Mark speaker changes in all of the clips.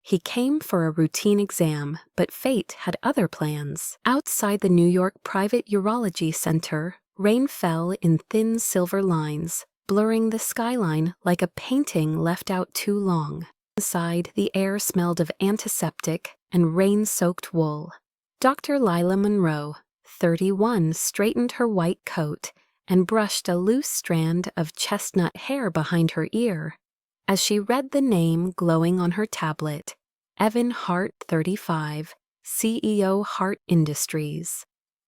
Speaker 1: He came for a routine exam, but fate had other plans. Outside the New York Private Urology Center, rain fell in thin silver lines, blurring the skyline like a painting left out too long. Inside, the air smelled of antiseptic and rain-soaked wool. Dr. Lila Monroe, 31, straightened her white coat and brushed a loose strand of chestnut hair behind her ear. As she read the name glowing on her tablet, Evan Hart, 35, CEO Hart Industries.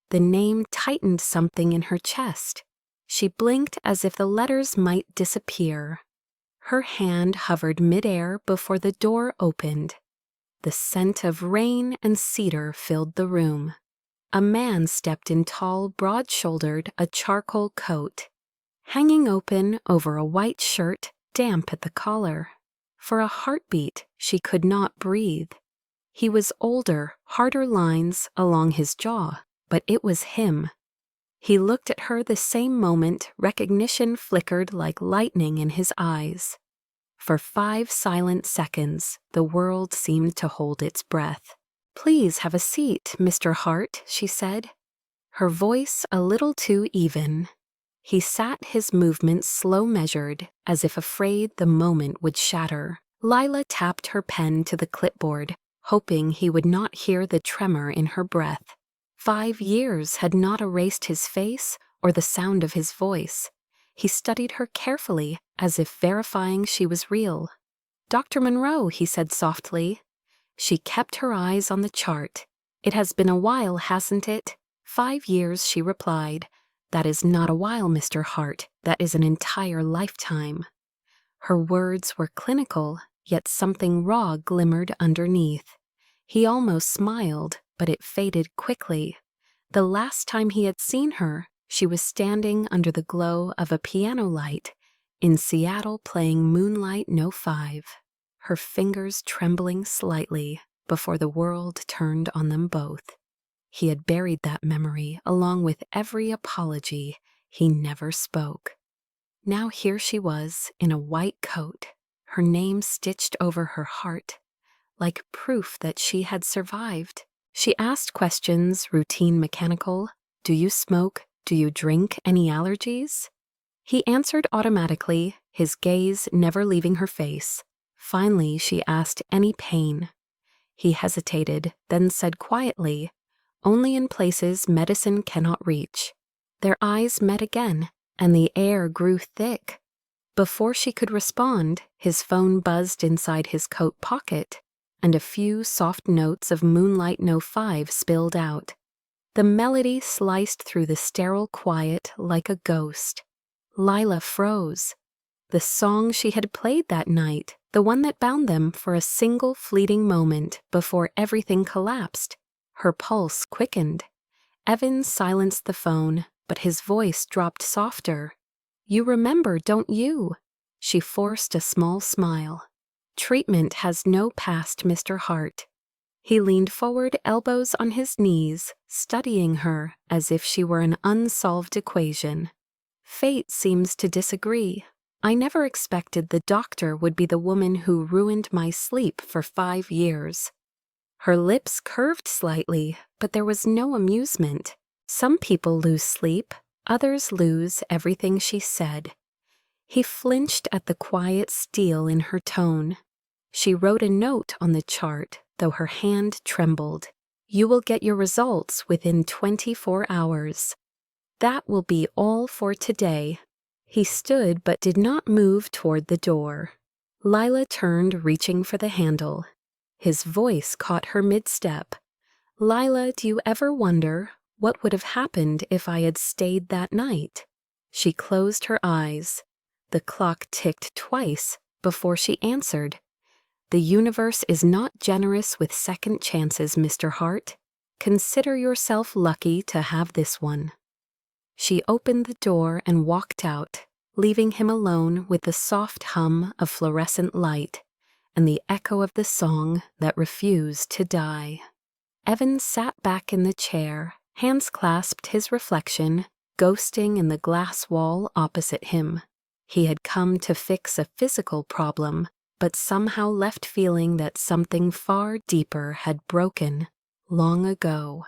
Speaker 1: The name tightened something in her chest. She blinked as if the letters might disappear. Her hand hovered midair before the door opened. The scent of rain and cedar filled the room. A man stepped in tall, broad-shouldered, a charcoal coat, hanging open over a white shirt, damp at the collar. For a heartbeat, she could not breathe. He was older, harder lines along his jaw, but it was him. He looked at her the same moment recognition flickered like lightning in his eyes. For 5 silent seconds, the world seemed to hold its breath. "Please have a seat, Mr. Hart," she said, her voice a little too even. He sat, his movements slow-measured, as if afraid the moment would shatter. Lila tapped her pen to the clipboard, hoping he would not hear the tremor in her breath. 5 years had not erased his face or the sound of his voice. He studied her carefully, as if verifying she was real. "Dr. Monroe," he said softly. She kept her eyes on the chart. "It has been a while, hasn't it?" "5 years," she replied. "That is not a while, Mr. Hart. That is an entire lifetime." Her words were clinical, yet something raw glimmered underneath. He almost smiled, but it faded quickly. The last time he had seen her, she was standing under the glow of a piano light in Seattle playing Moonlight No. 5, her fingers trembling slightly before the world turned on them both. He had buried that memory along with every apology he never spoke. Now here she was in a white coat, her name stitched over her heart, like proof that she had survived. She asked questions, routine, mechanical. "Do you smoke? Do you drink? Any allergies?" He answered automatically, his gaze never leaving her face. Finally, she asked, "Any pain?" He hesitated, then said quietly, "Only in places medicine cannot reach." Their eyes met again, and the air grew thick. Before she could respond, his phone buzzed inside his coat pocket, and a few soft notes of Moonlight No. 5 spilled out. The melody sliced through the sterile quiet like a ghost. Lila froze. The song she had played that night, the one that bound them for a single fleeting moment before everything collapsed. Her pulse quickened. Evan silenced the phone, but his voice dropped softer. "You remember, don't you?" She forced a small smile. "Treatment has no past, Mr. Hart." He leaned forward, elbows on his knees, studying her as if she were an unsolved equation. "Fate seems to disagree. I never expected the doctor would be the woman who ruined my sleep for 5 years." Her lips curved slightly, but there was no amusement. Some people lose sleep, others lose everything she said. He flinched at the quiet steel in her tone. She wrote a note on the chart, though her hand trembled. "You will get your results within 24 hours. That will be all for today." He stood but did not move toward the door. Lila turned, reaching for the handle. His voice caught her mid-step. "Lila, do you ever wonder what would have happened if I had stayed that night?" She closed her eyes. The clock ticked twice before she answered. "The universe is not generous with second chances, Mr. Hart. Consider yourself lucky to have this one." She opened the door and walked out, leaving him alone with the soft hum of fluorescent light and the echo of the song that refused to die. Evan sat back in the chair, hands clasped his reflection, ghosting in the glass wall opposite him. He had come to fix a physical problem, but somehow left feeling that something far deeper had broken long ago.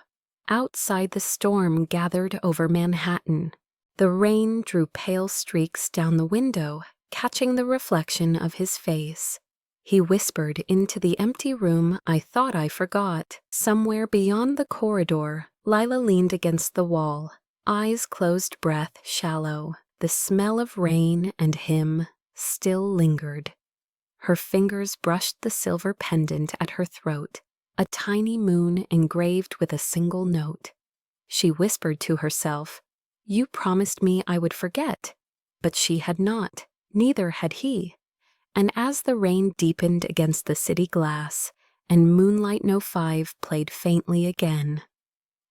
Speaker 1: Outside, the storm gathered over Manhattan. The rain drew pale streaks down the window, catching the reflection of his face. He whispered into the empty room I thought I forgot. Somewhere beyond the corridor, Lila leaned against the wall, eyes closed, breath shallow. The smell of rain and him still lingered. Her fingers brushed the silver pendant at her throat, a tiny moon engraved with a single note. She whispered to herself, "You promised me I would forget." But she had not, neither had he. And as the rain deepened against the city glass, and Moonlight No. 5 played faintly again,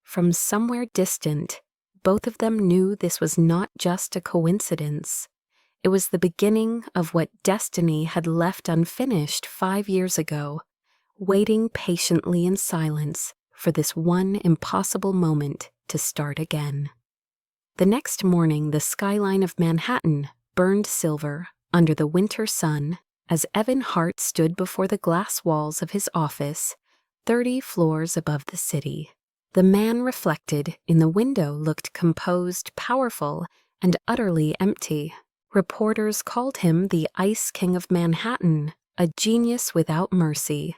Speaker 1: from somewhere distant, both of them knew this was not just a coincidence. It was the beginning of what destiny had left unfinished 5 years ago, waiting patiently in silence for this one impossible moment to start again. The next morning, the skyline of Manhattan burned silver under the winter sun as Evan Hart stood before the glass walls of his office, 30 floors above the city. The man reflected in the window looked composed, powerful, and utterly empty. Reporters called him the Ice King of Manhattan, a genius without mercy.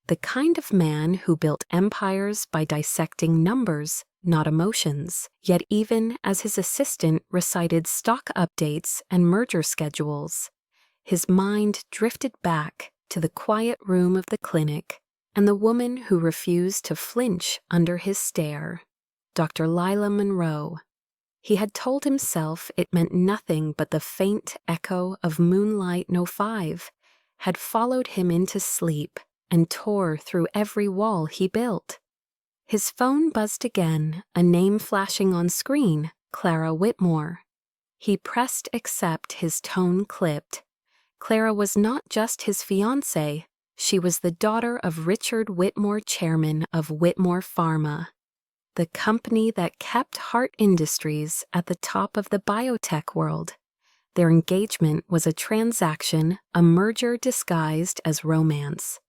Speaker 1: The kind of man who built empires by dissecting numbers, not emotions. Yet even as his assistant recited stock updates and merger schedules, his mind drifted back to the quiet room of the clinic and the woman who refused to flinch under his stare, Dr. Lila Monroe. He had told himself it meant nothing, but the faint echo of Moonlight No. 5 had followed him into sleep and tore through every wall he built. His phone buzzed again, a name flashing on screen, Clara Whitmore. He pressed accept, his tone clipped. Clara was not just his fiancée, she was the daughter of Richard Whitmore, chairman of Whitmore Pharma, the company that kept Hart Industries at the top of the biotech world. Their engagement was a transaction, a merger disguised as romance.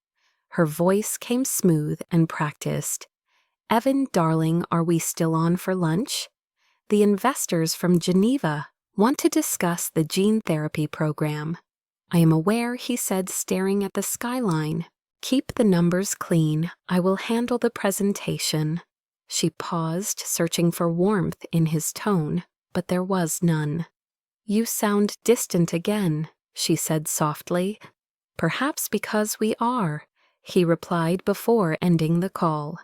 Speaker 1: Her voice came smooth and practiced. "Evan, darling, are we still on for lunch? The investors from Geneva want to discuss the gene therapy program." "I am aware," he said, staring at the skyline. "Keep the numbers clean. I will handle the presentation." She paused, searching for warmth in his tone, but there was none. "You sound distant again," she said softly. "Perhaps because we are," he replied before ending the call.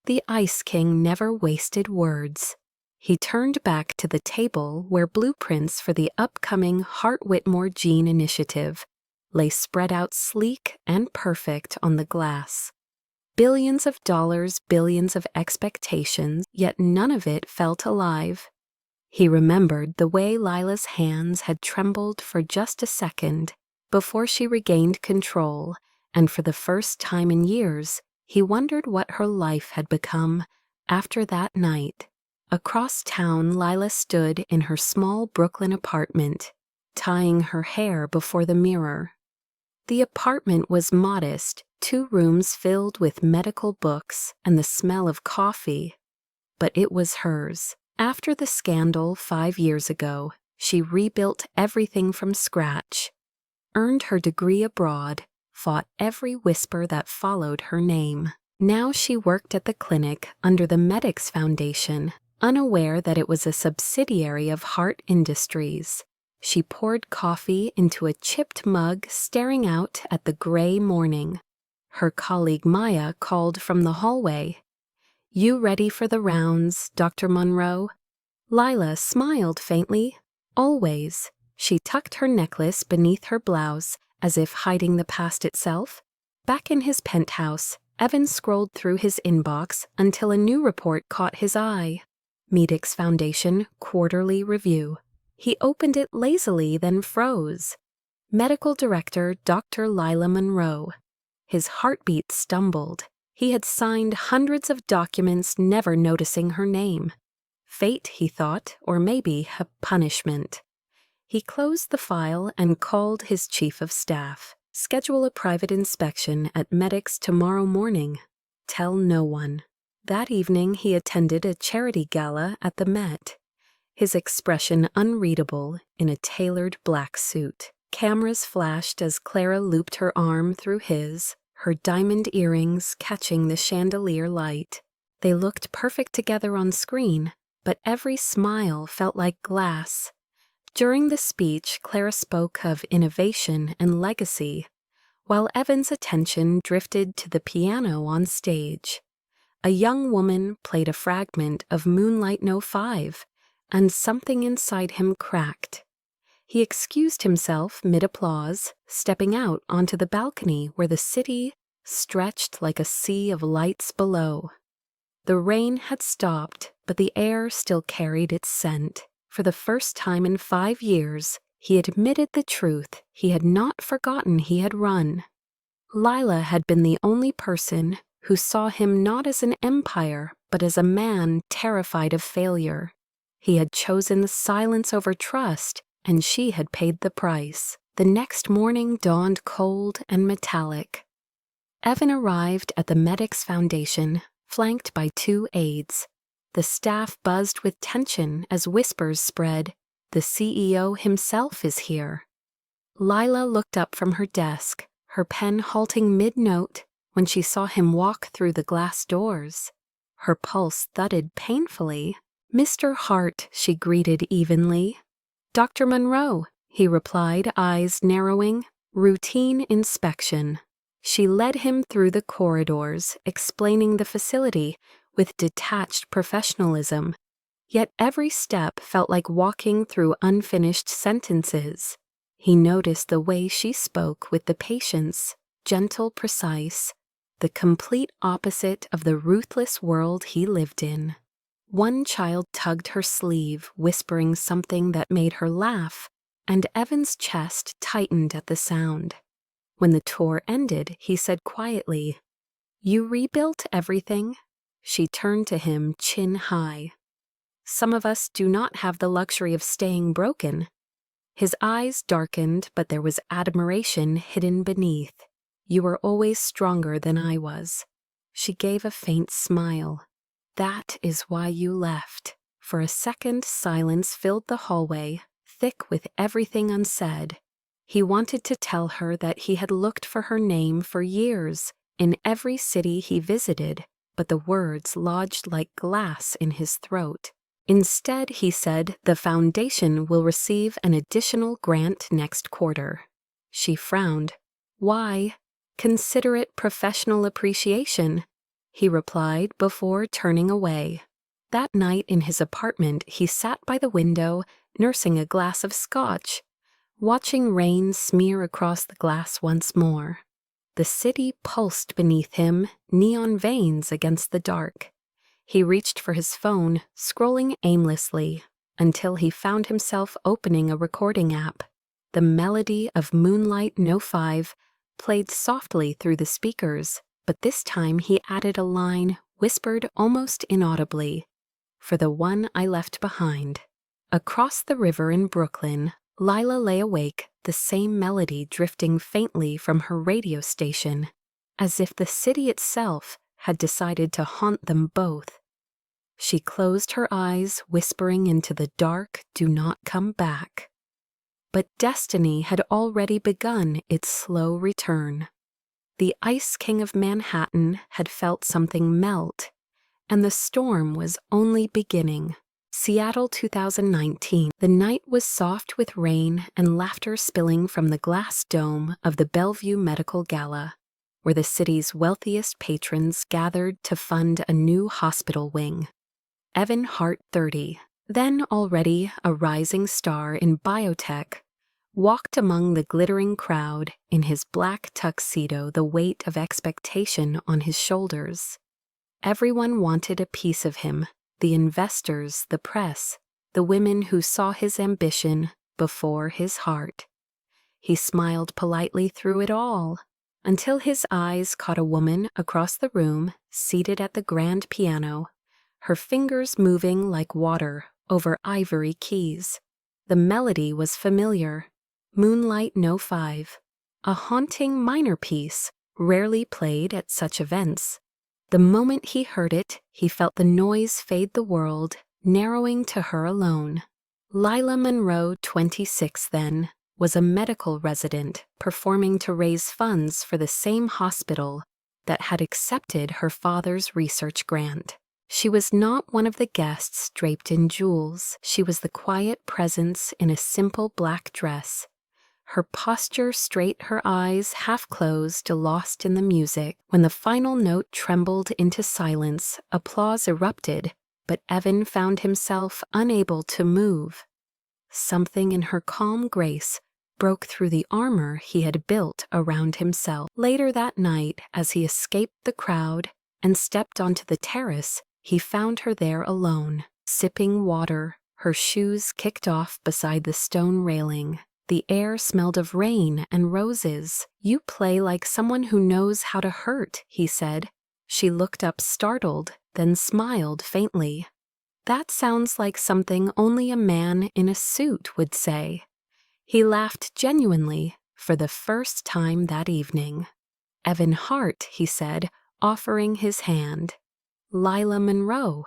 Speaker 1: The Ice King never wasted words. He turned back to the table where blueprints for the upcoming Hart-Whitmore Gene Initiative lay spread out sleek and perfect on the glass. Billions of dollars, billions of expectations, yet none of it felt alive. He remembered the way Lila's hands had trembled for just a second before she regained control, and for the first time in years, he wondered what her life had become after that night. Across town, Lila stood in her small Brooklyn apartment, tying her hair before the mirror. The apartment was modest, 2 rooms filled with medical books and the smell of coffee, but it was hers. After the scandal 5 years ago, she rebuilt everything from scratch, earned her degree abroad, fought every whisper that followed her name. Now she worked at the clinic under the Medics Foundation, unaware that it was a subsidiary of Hart Industries. She poured coffee into a chipped mug, staring out at the gray morning. Her colleague Maya called from the hallway. "You ready for the rounds, Dr. Monroe?" Lila smiled faintly. "Always." She tucked her necklace beneath her blouse, as if hiding the past itself. Back in his penthouse, Evan scrolled through his inbox until a new report caught his eye. Medics Foundation Quarterly Review. He opened it lazily, then froze. Medical Director Dr. Lila Monroe. His heartbeat stumbled. He had signed hundreds of documents, never noticing her name. Fate, he thought, or maybe a punishment. He closed the file and called his chief of staff. Schedule a private inspection at Medic's tomorrow morning. Tell no one. That evening he attended a charity gala at the Met, his expression unreadable in a tailored black suit. Cameras flashed as Clara looped her arm through his, her diamond earrings catching the chandelier light. They looked perfect together on screen, but every smile felt like glass. During the speech, Clara spoke of innovation and legacy, while Evan's attention drifted to the piano on stage. A young woman played a fragment of Moonlight No. 5, and something inside him cracked. He excused himself mid-applause, stepping out onto the balcony where the city stretched like a sea of lights below. The rain had stopped, but the air still carried its scent. For the first time in 5 years, he admitted the truth. He had not forgotten he had run. Lila had been the only person who saw him not as an empire, but as a man terrified of failure. He had chosen silence over trust, and she had paid the price. The next morning dawned cold and metallic. Evan arrived at the Medics Foundation, flanked by 2 aides. The staff buzzed with tension as whispers spread, "The CEO himself is here." Lila looked up from her desk, her pen halting mid-note when she saw him walk through the glass doors. Her pulse thudded painfully. "Mr. Hart," she greeted evenly. "Dr. Monroe," he replied, eyes narrowing. "Routine inspection." She led him through the corridors, explaining the facility with detached professionalism. Yet every step felt like walking through unfinished sentences. He noticed the way she spoke with the patience, gentle, precise, the complete opposite of the ruthless world he lived in. One child tugged her sleeve, whispering something that made her laugh, and Evan's chest tightened at the sound. When the tour ended, he said quietly, "You rebuilt everything?" She turned to him, chin high. "Some of us do not have the luxury of staying broken." His eyes darkened, but there was admiration hidden beneath. "You were always stronger than I was." She gave a faint smile. "That is why you left." For a second, silence filled the hallway, thick with everything unsaid. He wanted to tell her that he had looked for her name for years, in every city he visited, but the words lodged like glass in his throat. Instead, he said, "The foundation will receive an additional grant next quarter." She frowned. "Why?" "Consider it professional appreciation," he replied before turning away. That night in his apartment, he sat by the window, nursing a glass of scotch, watching rain smear across the glass once more. The city pulsed beneath him, neon veins against the dark. He reached for his phone, scrolling aimlessly, until he found himself opening a recording app. The melody of Moonlight No. 5 played softly through the speakers, but this time he added a line, whispered almost inaudibly, "For the one I left behind." Across the river in Brooklyn, Lila lay awake, the same melody drifting faintly from her radio station, as if the city itself had decided to haunt them both. She closed her eyes, whispering into the dark, "Do not come back." But destiny had already begun its slow return. The Ice King of Manhattan had felt something melt, and the storm was only beginning. Seattle 2019. The night was soft with rain and laughter spilling from the glass dome of the Bellevue Medical Gala, where the city's wealthiest patrons gathered to fund a new hospital wing. Evan Hart, 30, then already a rising star in biotech, walked among the glittering crowd in his black tuxedo, the weight of expectation on his shoulders. Everyone wanted a piece of him. The investors, the press, the women who saw his ambition before his heart. He smiled politely through it all, until his eyes caught a woman across the room, seated at the grand piano, her fingers moving like water over ivory keys. The melody was familiar, Moonlight No. 5, a haunting minor piece, rarely played at such events. The moment he heard it, he felt the noise fade the world, narrowing to her alone. Lila Monroe, 26 then, was a medical resident performing to raise funds for the same hospital that had accepted her father's research grant. She was not one of the guests draped in jewels. She was the quiet presence in a simple black dress, her posture straight, her eyes half closed, lost in the music. When the final note trembled into silence, applause erupted, but Evan found himself unable to move. Something in her calm grace broke through the armor he had built around himself. Later that night, as he escaped the crowd and stepped onto the terrace, he found her there alone, sipping water, her shoes kicked off beside the stone railing. The air smelled of rain and roses. "You play like someone who knows how to hurt," he said. She looked up startled, then smiled faintly. "That sounds like something only a man in a suit would say." He laughed genuinely for the first time that evening. "Evan Hart," he said, offering his hand. "Lila Monroe,"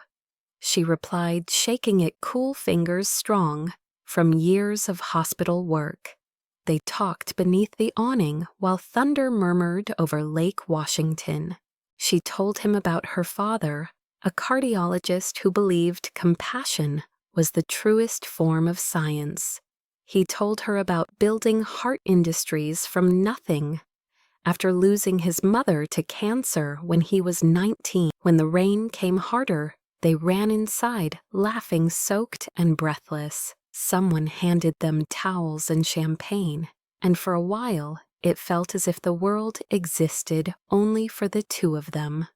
Speaker 1: she replied, shaking it, cool fingers strong from years of hospital work. They talked beneath the awning while thunder murmured over Lake Washington. She told him about her father, a cardiologist who believed compassion was the truest form of science. He told her about building heart industries from nothing. After losing his mother to cancer when he was 19, when the rain came harder, they ran inside, laughing, soaked and breathless. Someone handed them towels and champagne, and for a while it felt as if the world existed only for the two of them.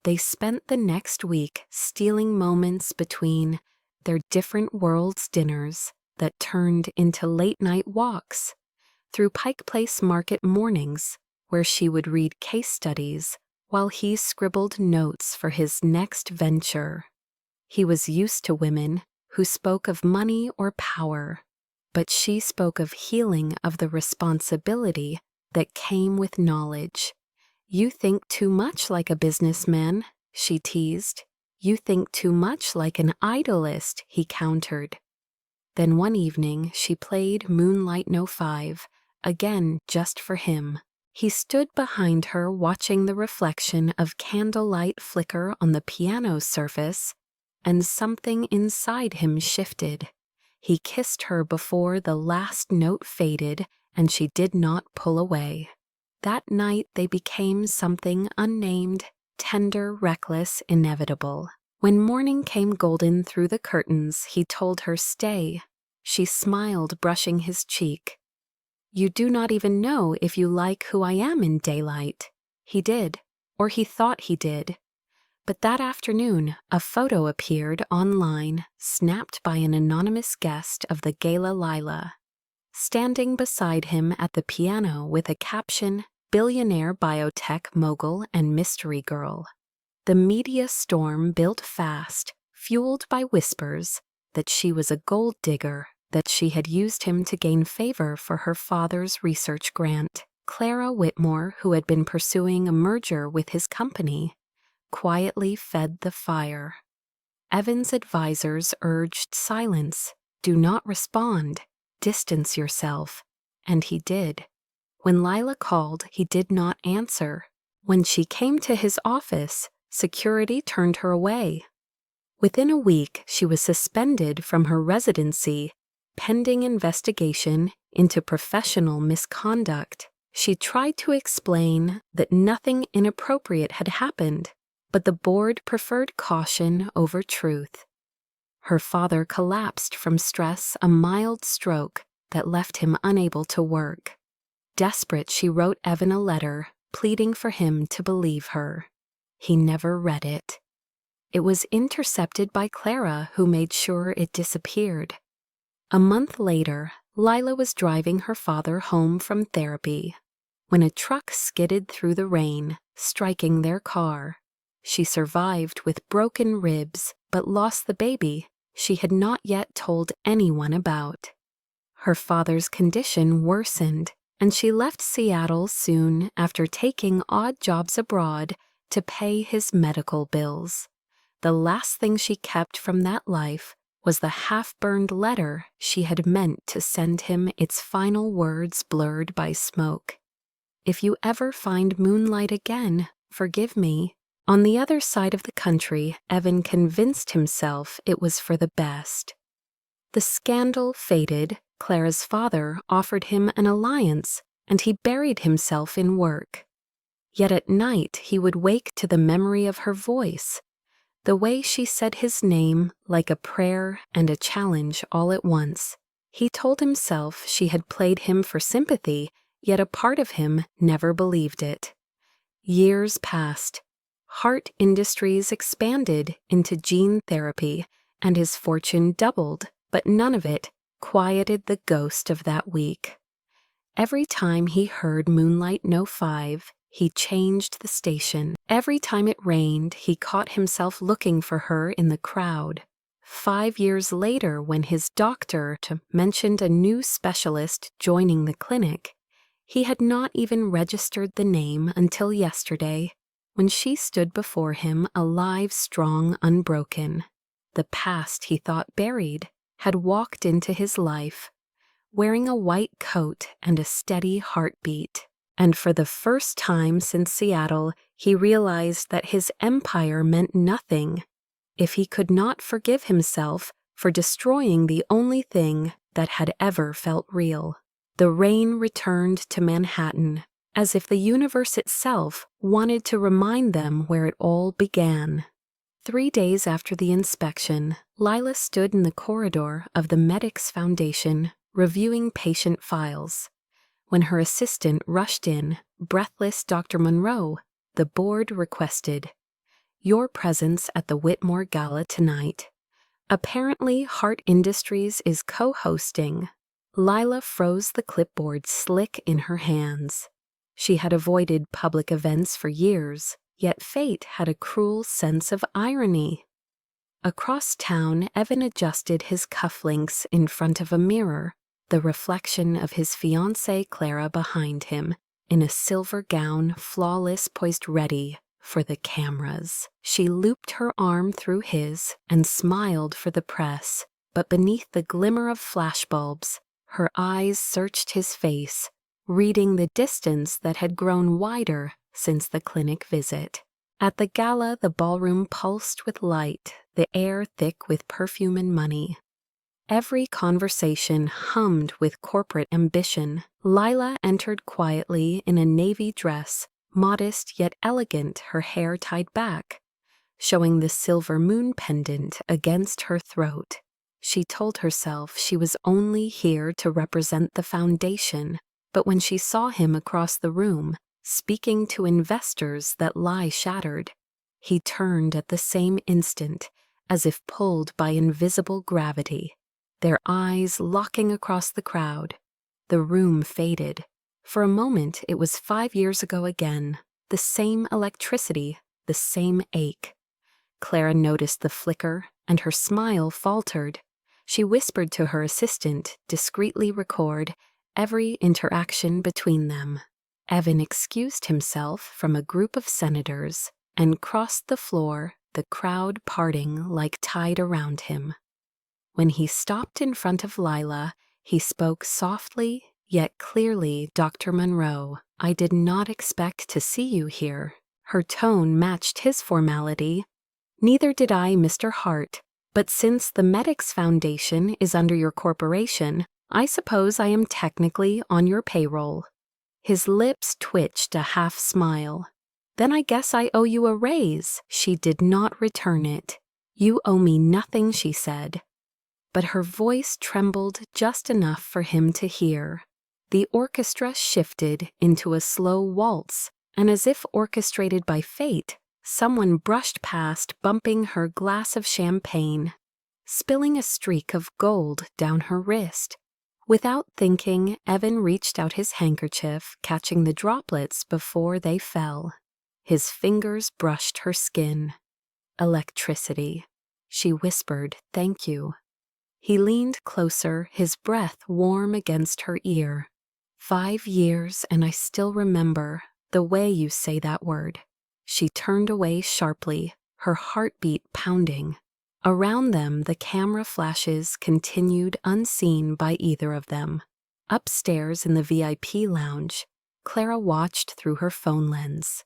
Speaker 1: They spent the next week stealing moments between their different worlds' dinners that turned into late-night walks, through Pike Place Market mornings, where she would read case studies while he scribbled notes for his next venture. He was used to women who spoke of money or power, but she spoke of healing, of the responsibility that came with knowledge. "You think too much like a businessman," she teased. "You think too much like an idolist," he countered. Then one evening she played Moonlight No. 5, again just for him. He stood behind her watching the reflection of candlelight flicker on the piano surface, and something inside him shifted. He kissed her before the last note faded, and she did not pull away. That night they became something unnamed, tender, reckless, inevitable. When morning came golden through the curtains, he told her, "Stay." She smiled, brushing his cheek. "You do not even know if you like who I am in daylight." He did, or he thought he did. But that afternoon, a photo appeared online, snapped by an anonymous guest of the gala Lila, standing beside him at the piano with a caption, "Billionaire biotech mogul and mystery girl." The media storm built fast, fueled by whispers that she was a gold digger, that she had used him to gain favor for her father's research grant. Clara Whitmore, who had been pursuing a merger with his company, quietly fed the fire. Evan's advisors urged silence. "Do not respond. Distance yourself." And he did. When Lila called, he did not answer. When she came to his office, security turned her away. Within a week, she was suspended from her residency, pending investigation into professional misconduct. She tried to explain that nothing inappropriate had happened, but the board preferred caution over truth. Her father collapsed from stress, a mild stroke that left him unable to work. Desperate, she wrote Evan a letter, pleading for him to believe her. He never read it. It was intercepted by Clara, who made sure it disappeared. A month later, Lila was driving her father home from therapy when a truck skidded through the rain, striking their car. She survived with broken ribs, but lost the baby she had not yet told anyone about. Her father's condition worsened, and she left Seattle soon after taking odd jobs abroad to pay his medical bills. The last thing she kept from that life was the half-burned letter she had meant to send him, its final words blurred by smoke. "If you ever find moonlight again, forgive me." On the other side of the country, Evan convinced himself it was for the best. The scandal faded, Clara's father offered him an alliance, and he buried himself in work. Yet at night he would wake to the memory of her voice, the way she said his name like a prayer and a challenge all at once. He told himself she had played him for sympathy, yet a part of him never believed it. Years passed. Heart Industries expanded into gene therapy, and his fortune doubled, but none of it quieted the ghost of that week. Every time he heard Moonlight No. 5, he changed the station. Every time it rained, he caught himself looking for her in the crowd. 5 years later, when his doctor mentioned a new specialist joining the clinic, he had not even registered the name until yesterday, when she stood before him alive, strong, unbroken. The past he thought buried had walked into his life, wearing a white coat and a steady heartbeat. And for the first time since Seattle, he realized that his empire meant nothing if he could not forgive himself for destroying the only thing that had ever felt real. The rain returned to Manhattan, as if the universe itself wanted to remind them where it all began. 3 days after the inspection, Lila stood in the corridor of the Medics Foundation reviewing patient files. When her assistant rushed in, breathless Dr. Monroe, the board requested, "Your presence at the Whitmore Gala tonight. Apparently, Heart Industries is co-hosting." Lila froze the clipboard slick in her hands. She had avoided public events for years, yet fate had a cruel sense of irony. Across town, Evan adjusted his cufflinks in front of a mirror, the reflection of his fiancée Clara behind him, in a silver gown, flawless, poised ready for the cameras. She looped her arm through his and smiled for the press, but beneath the glimmer of flashbulbs, her eyes searched his face, reading the distance that had grown wider since the clinic visit. At the gala, the ballroom pulsed with light, the air thick with perfume and money. Every conversation hummed with corporate ambition. Lila entered quietly in a navy dress, modest yet elegant, her hair tied back, showing the silver moon pendant against her throat. She told herself she was only here to represent the foundation, but when she saw him across the room, speaking to investors that lie shattered, he turned at the same instant, as if pulled by invisible gravity. Their eyes locking across the crowd. The room faded. For a moment, it was 5 years ago again. The same electricity, the same ache. Clara noticed the flicker, and her smile faltered. She whispered to her assistant, discreetly record every interaction between them. Evan excused himself from a group of senators and crossed the floor, the crowd parting like tide around him. When he stopped in front of Lila, he spoke softly yet clearly. "Dr. Monroe, I did not expect to see you here." Her tone matched his formality. "Neither did I, Mr. Hart, but since the Medics Foundation is under your corporation, I suppose I am technically on your payroll." His lips twitched a half smile. "Then I guess I owe you a raise." She did not return it. "You owe me nothing," she said. But her voice trembled just enough for him to hear. The orchestra shifted into a slow waltz, and as if orchestrated by fate, someone brushed past, bumping her glass of champagne, spilling a streak of gold down her wrist. Without thinking, Evan reached out his handkerchief, catching the droplets before they fell. His fingers brushed her skin. "Electricity." She whispered, "Thank you." He leaned closer, his breath warm against her ear. 5 years and I still remember the way you say that word. She turned away sharply, her heartbeat pounding. Around them, the camera flashes continued unseen by either of them. Upstairs in the VIP lounge, Clara watched through her phone lens,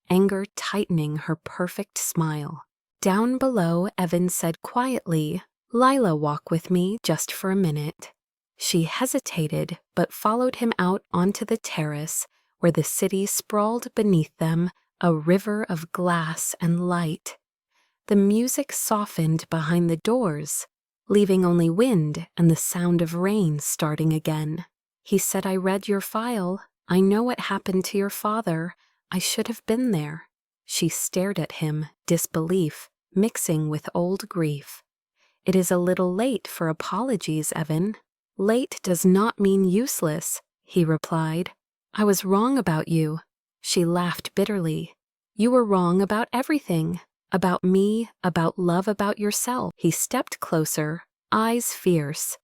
Speaker 1: anger tightening her perfect smile. Down below, Evan said quietly, "Lila, walk with me just for a minute." She hesitated, but followed him out onto the terrace where the city sprawled beneath them, a river of glass and light. The music softened behind the doors, leaving only wind and the sound of rain starting again. He said, "I read your file. I know what happened to your father. I should have been there." She stared at him, disbelief mixing with old grief. "It is a little late for apologies, Evan." "Late does not mean useless," he replied. "I was wrong about you." She laughed bitterly. "You were wrong about everything. About me, about love, about yourself." He stepped closer, eyes fierce.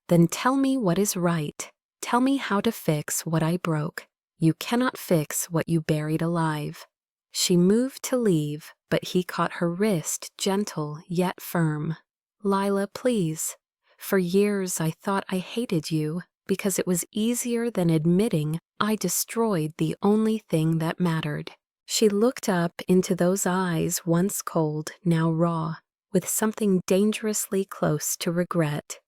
Speaker 1: "Then tell me what is right. Tell me how to fix what I broke. You cannot fix what you buried alive." She moved to leave, but he caught her wrist, gentle yet firm. "Lila, please. For years I thought I hated you because it was easier than admitting I destroyed the only thing that mattered." She looked up into those eyes once cold, now raw, with something dangerously close to regret.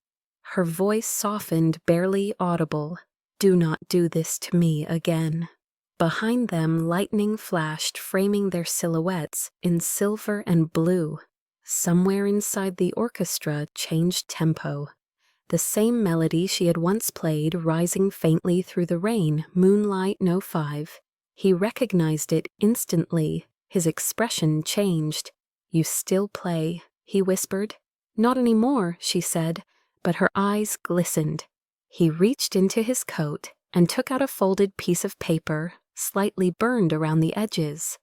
Speaker 1: Her voice softened, barely audible. "Do not do this to me again." Behind them, lightning flashed, framing their silhouettes in silver and blue. Somewhere inside the orchestra changed tempo. The same melody she had once played, rising faintly through the rain, Moonlight No. 5. He recognized it instantly. His expression changed. "You still play," he whispered. "Not anymore," she said, but her eyes glistened. He reached into his coat and took out a folded piece of paper, slightly burned around the edges.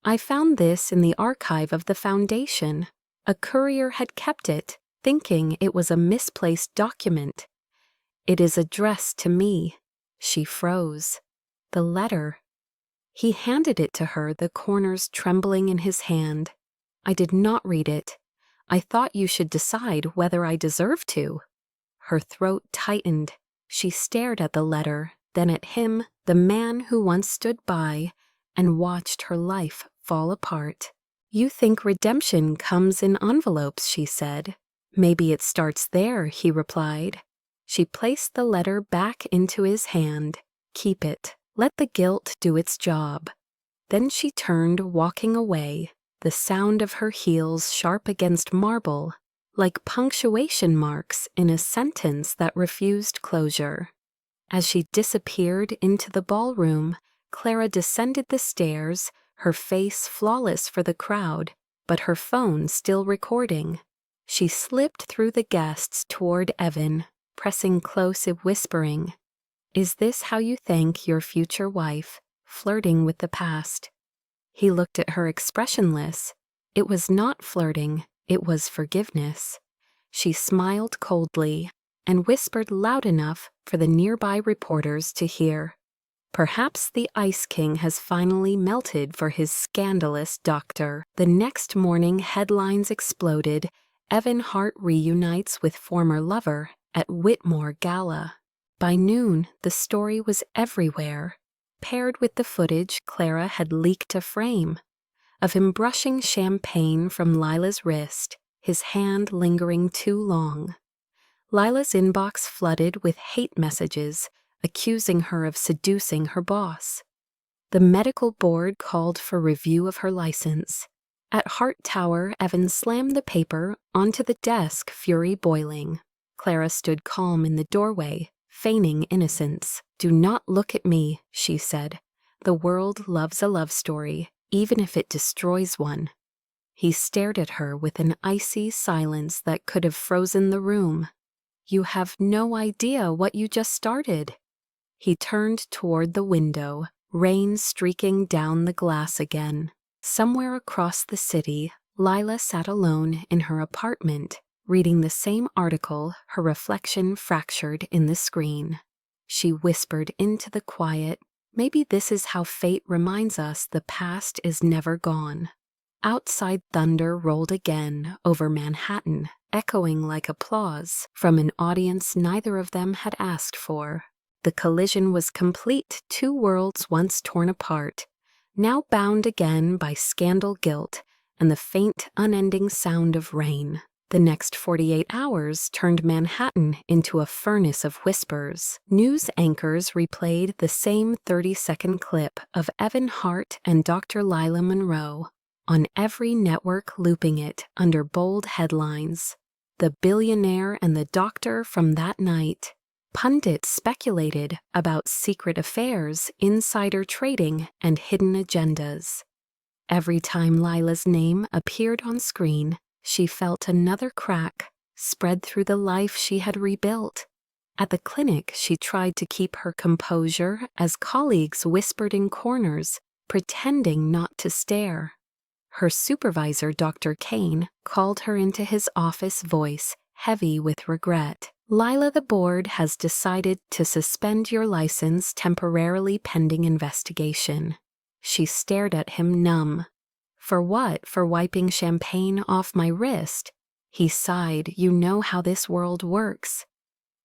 Speaker 1: "I found this in the archive of the foundation. A courier had kept it, thinking it was a misplaced document. It is addressed to me." She froze. "The letter." He handed it to her, the corners trembling in his hand. "I did not read it. I thought you should decide whether I deserve to." Her throat tightened. She stared at the letter, then at him, the man who once stood by, and watched her life fall apart. "You think redemption comes in envelopes," she said. "Maybe it starts there," he replied. She placed the letter back into his hand. "Keep it. Let the guilt do its job." Then she turned, walking away, the sound of her heels sharp against marble, like punctuation marks in a sentence that refused closure. As she disappeared into the ballroom, Clara descended the stairs, her face flawless for the crowd, but her phone still recording. She slipped through the guests toward Evan, pressing close and whispering, "Is this how you thank your future wife, flirting with the past?" He looked at her expressionless. It was not flirting, it was forgiveness. She smiled coldly and whispered loud enough for the nearby reporters to hear, "Perhaps the Ice King has finally melted for his scandalous doctor." The next morning, headlines exploded. Evan Hart reunites with former lover at Whitmore Gala. By noon, the story was everywhere. Paired with the footage Clara had leaked a frame of him brushing champagne from Lila's wrist, his hand lingering too long. Lila's inbox flooded with hate messages accusing her of seducing her boss. The medical board called for review of her license. At Hart Tower, Evan slammed the paper onto the desk, fury boiling. Clara stood calm in the doorway, feigning innocence. "Do not look at me," she said. "The world loves a love story, even if it destroys one." He stared at her with an icy silence that could have frozen the room. "You have no idea what you just started." He turned toward the window, rain streaking down the glass again. Somewhere across the city, Lila sat alone in her apartment, reading the same article, her reflection fractured in the screen. She whispered into the quiet. Maybe this is how fate reminds us the past is never gone. Outside thunder rolled again over Manhattan, echoing like applause from an audience neither of them had asked for. The collision was complete. Two worlds once torn apart, now bound again by scandal guilt and the faint, unending sound of rain. The next 48 hours turned Manhattan into a furnace of whispers. News anchors replayed the same 30-second clip of Evan Hart and Dr. Lila Monroe, on every network looping it under bold headlines. The billionaire and the doctor from that night. Pundits speculated about secret affairs, insider trading, and hidden agendas. Every time Lila's name appeared on screen, she felt another crack spread through the life she had rebuilt. At the clinic, she tried to keep her composure as colleagues whispered in corners, pretending not to stare. Her supervisor, Dr. Kane, called her into his office, voice heavy with regret. Lila, the board has decided to suspend your license temporarily pending investigation. She stared at him, numb. For what? For wiping champagne off my wrist? He sighed. You know how this world works.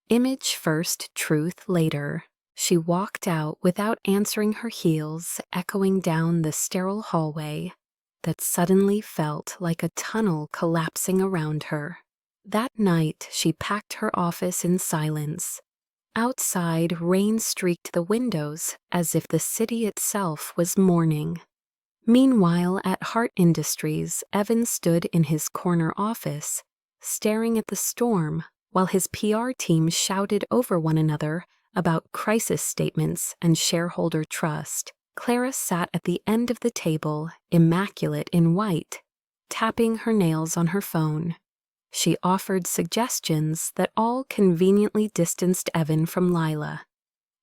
Speaker 1: Image first, truth later. She walked out without answering, her heels echoing down the sterile hallway that suddenly felt like a tunnel collapsing around her. That night, she packed her office in silence. Outside, rain streaked the windows as if the city itself was mourning. Meanwhile, at Hart Industries, Evan stood in his corner office, staring at the storm, while his PR team shouted over one another about crisis statements and shareholder trust. Clara sat at the end of the table, immaculate in white, tapping her nails on her phone. She offered suggestions that all conveniently distanced Evan from Lila.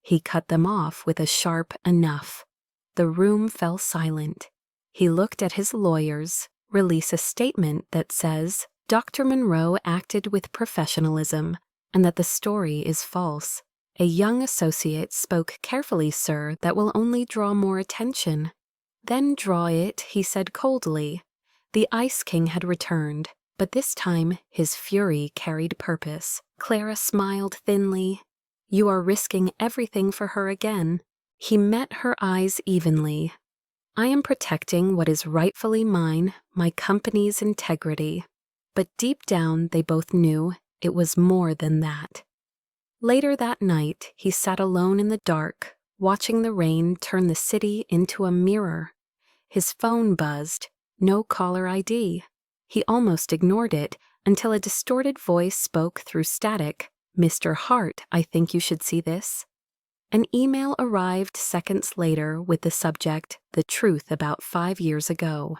Speaker 1: He cut them off with a sharp enough. The room fell silent. He looked at his lawyers, release a statement that says, Dr. Monroe acted with professionalism, and that the story is false. A young associate spoke. Carefully, sir, that will only draw more attention. Then draw it, he said coldly. The Ice King had returned, but this time his fury carried purpose. Clara smiled thinly. You are risking everything for her again. He met her eyes evenly. I am protecting what is rightfully mine, my company's integrity. But deep down they both knew it was more than that. Later that night, he sat alone in the dark, watching the rain turn the city into a mirror. His phone buzzed. No caller ID. He almost ignored it until a distorted voice spoke through static. Mr. Hart, I think you should see this. An email arrived seconds later with the subject, The Truth About 5 Years Ago.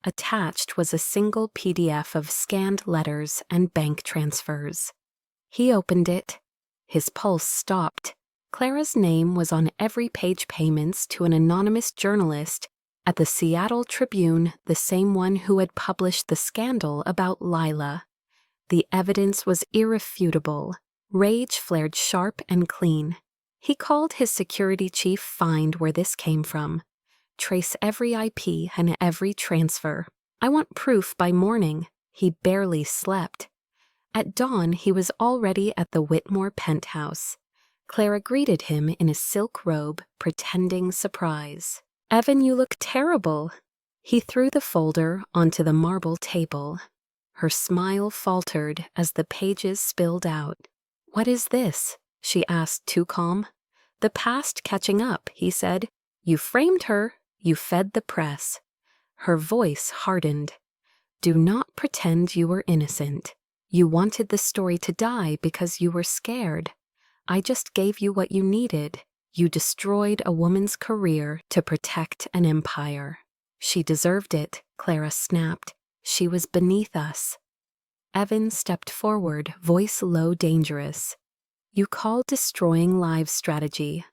Speaker 1: Attached was a single PDF of scanned letters and bank transfers. He opened it. His pulse stopped. Clara's name was on every page. Payments to an anonymous journalist at the Seattle Tribune, the same one who had published the scandal about Lila. The evidence was irrefutable. Rage flared sharp and clean. He called his security chief. Find where this came from. Trace every IP and every transfer. I want proof by morning. He barely slept. At dawn, he was already at the Whitmore penthouse. Clara greeted him in a silk robe, pretending surprise. Evan, you look terrible. He threw the folder onto the marble table. Her smile faltered as the pages spilled out. What is this? She asked, too calm. The past catching up, he said. You framed her. You fed the press. Her voice hardened. Do not pretend you were innocent. You wanted the story to die because you were scared. I just gave you what you needed. You destroyed a woman's career to protect an empire. She deserved it, Clara snapped. She was beneath us. Evan stepped forward, voice low, dangerous. You call destroying lives strategy.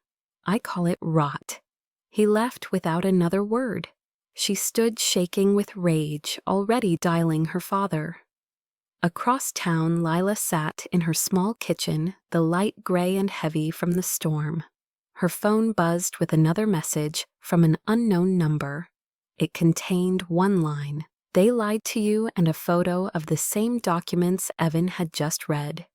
Speaker 1: I call it rot. He left without another word. She stood shaking with rage, already dialing her father. Across town, Lila sat in her small kitchen, the light gray and heavy from the storm. Her phone buzzed with another message from an unknown number. It contained one line: "They lied to you," and a photo of the same documents Evan had just read.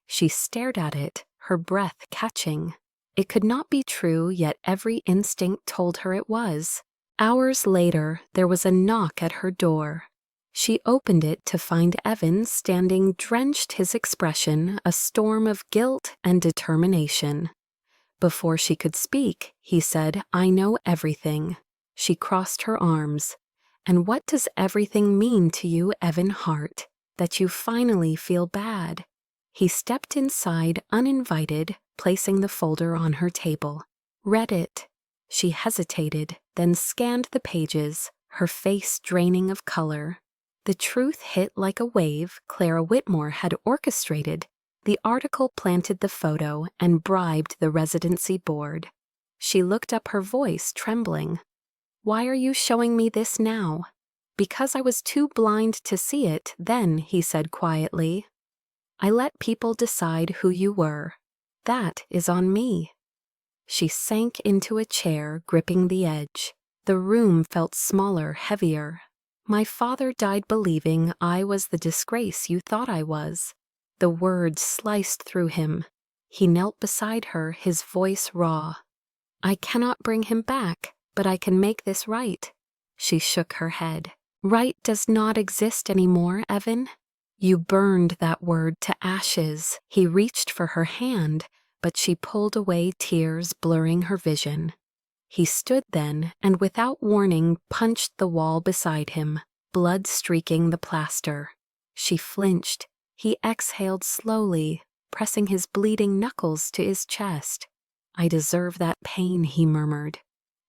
Speaker 1: She stared at it, her breath catching. It could not be true, yet every instinct told her it was. Hours later, there was a knock at her door. She opened it to find Evan standing, drenched, his expression a storm of guilt and determination. Before she could speak, he said, "I know everything." She crossed her arms. "And what does everything mean to you, Evan Hart? That you finally feel bad?" He stepped inside uninvited, placing the folder on her table. "Read it." She hesitated, then scanned the pages, her face draining of color. The truth hit like a wave. Clara Whitmore had orchestrated. The article planted the photo and bribed the residency board. She looked up, her voice trembling. "Why are you showing me this now?" "Because I was too blind to see it then," he said quietly. "I let people decide who you were. That is on me." She sank into a chair, gripping the edge. The room felt smaller, heavier. "My father died believing I was the disgrace you thought I was." The words sliced through him. He knelt beside her, his voice raw. "I cannot bring him back, but I can make this right." She shook her head. "Right does not exist anymore, Evan. You burned that word to ashes." He reached for her hand, but she pulled away, tears blurring her vision. He stood then, and without warning punched the wall beside him, blood streaking the plaster. She flinched. He exhaled slowly, pressing his bleeding knuckles to his chest. "I deserve that pain," he murmured.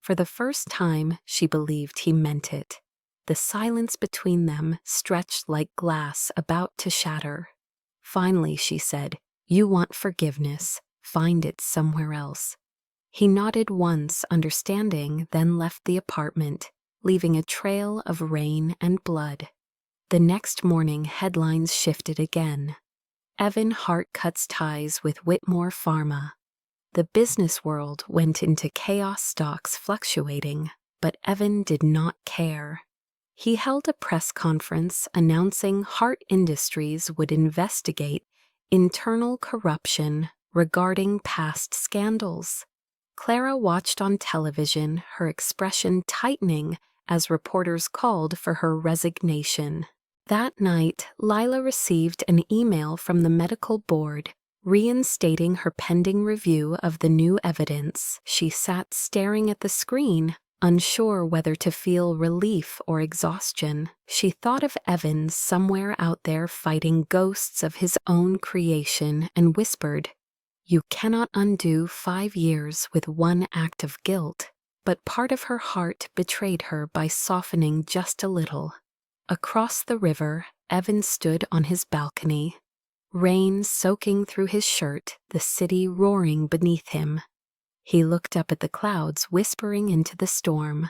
Speaker 1: For the first time, she believed he meant it. The silence between them stretched like glass about to shatter. Finally, she said, "You want forgiveness. Find it somewhere else." He nodded once, understanding, then left the apartment, leaving a trail of rain and blood. The next morning, headlines shifted again. Evan Hart cuts ties with Whitmore Pharma. The business world went into chaos, stocks fluctuating, but Evan did not care. He held a press conference announcing Hart Industries would investigate internal corruption regarding past scandals. Clara watched on television, her expression tightening as reporters called for her resignation. That night, Lila received an email from the medical board reinstating her pending review of the new evidence. She sat staring at the screen, unsure whether to feel relief or exhaustion. She thought of Evan somewhere out there fighting ghosts of his own creation and whispered, "You cannot undo 5 years with one act of guilt." But part of her heart betrayed her by softening just a little. Across the river, Evan stood on his balcony. Rain soaking through his shirt, the city roaring beneath him. He looked up at the clouds, whispering into the storm.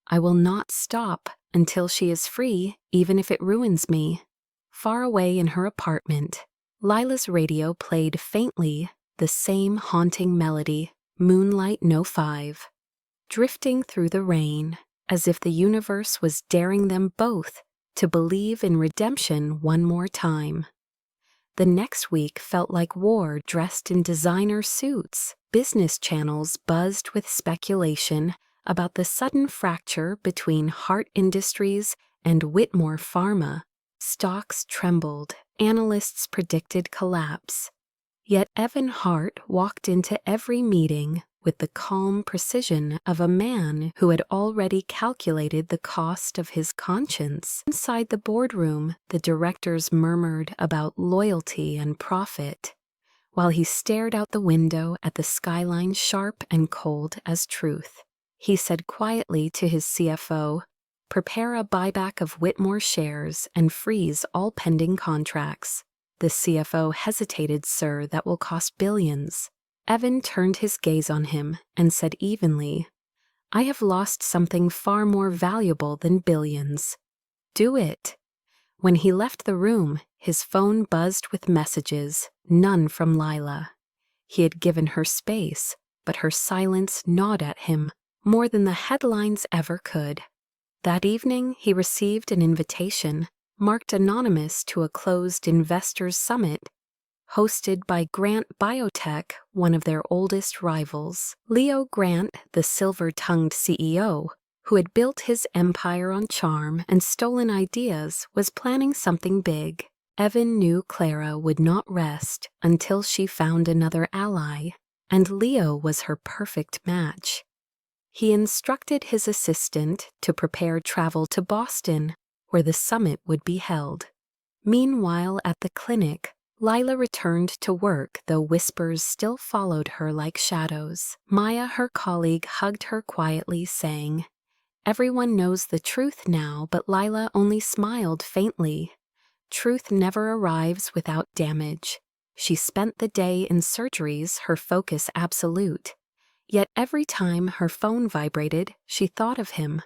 Speaker 1: "I will not stop until she is free, even if it ruins me." Far away in her apartment, Lila's radio played faintly, the same haunting melody, Moonlight No. 5. Drifting through the rain, as if the universe was daring them both to believe in redemption one more time. The next week felt like war dressed in designer suits. Business channels buzzed with speculation about the sudden fracture between Hart Industries and Whitmore Pharma. Stocks trembled, analysts predicted collapse. Yet Evan Hart walked into every meeting with the calm precision of a man who had already calculated the cost of his conscience. Inside the boardroom, the directors murmured about loyalty and profit, while he stared out the window at the skyline sharp and cold as truth. He said quietly to his CFO, "Prepare a buyback of Whitmore shares and freeze all pending contracts." The CFO hesitated. "Sir, that will cost billions." Evan turned his gaze on him and said evenly, "I have lost something far more valuable than billions." "Do it." When he left the room, his phone buzzed with messages, none from Lila. He had given her space, but her silence gnawed at him more than the headlines ever could. That evening, he received an invitation, marked anonymous, to a closed investors' summit hosted by Grant Biotech, one of their oldest rivals. Leo Grant, the silver-tongued CEO, who had built his empire on charm and stolen ideas, was planning something big. Evan knew Clara would not rest until she found another ally, and Leo was her perfect match. He instructed his assistant to prepare travel to Boston, where the summit would be held. Meanwhile, at the clinic, Lila returned to work, though whispers still followed her like shadows. Maya, her colleague, hugged her quietly, saying, "Everyone knows the truth now," but Lila only smiled faintly. Truth never arrives without damage. She spent the day in surgeries, her focus absolute. Yet every time her phone vibrated, she thought of him.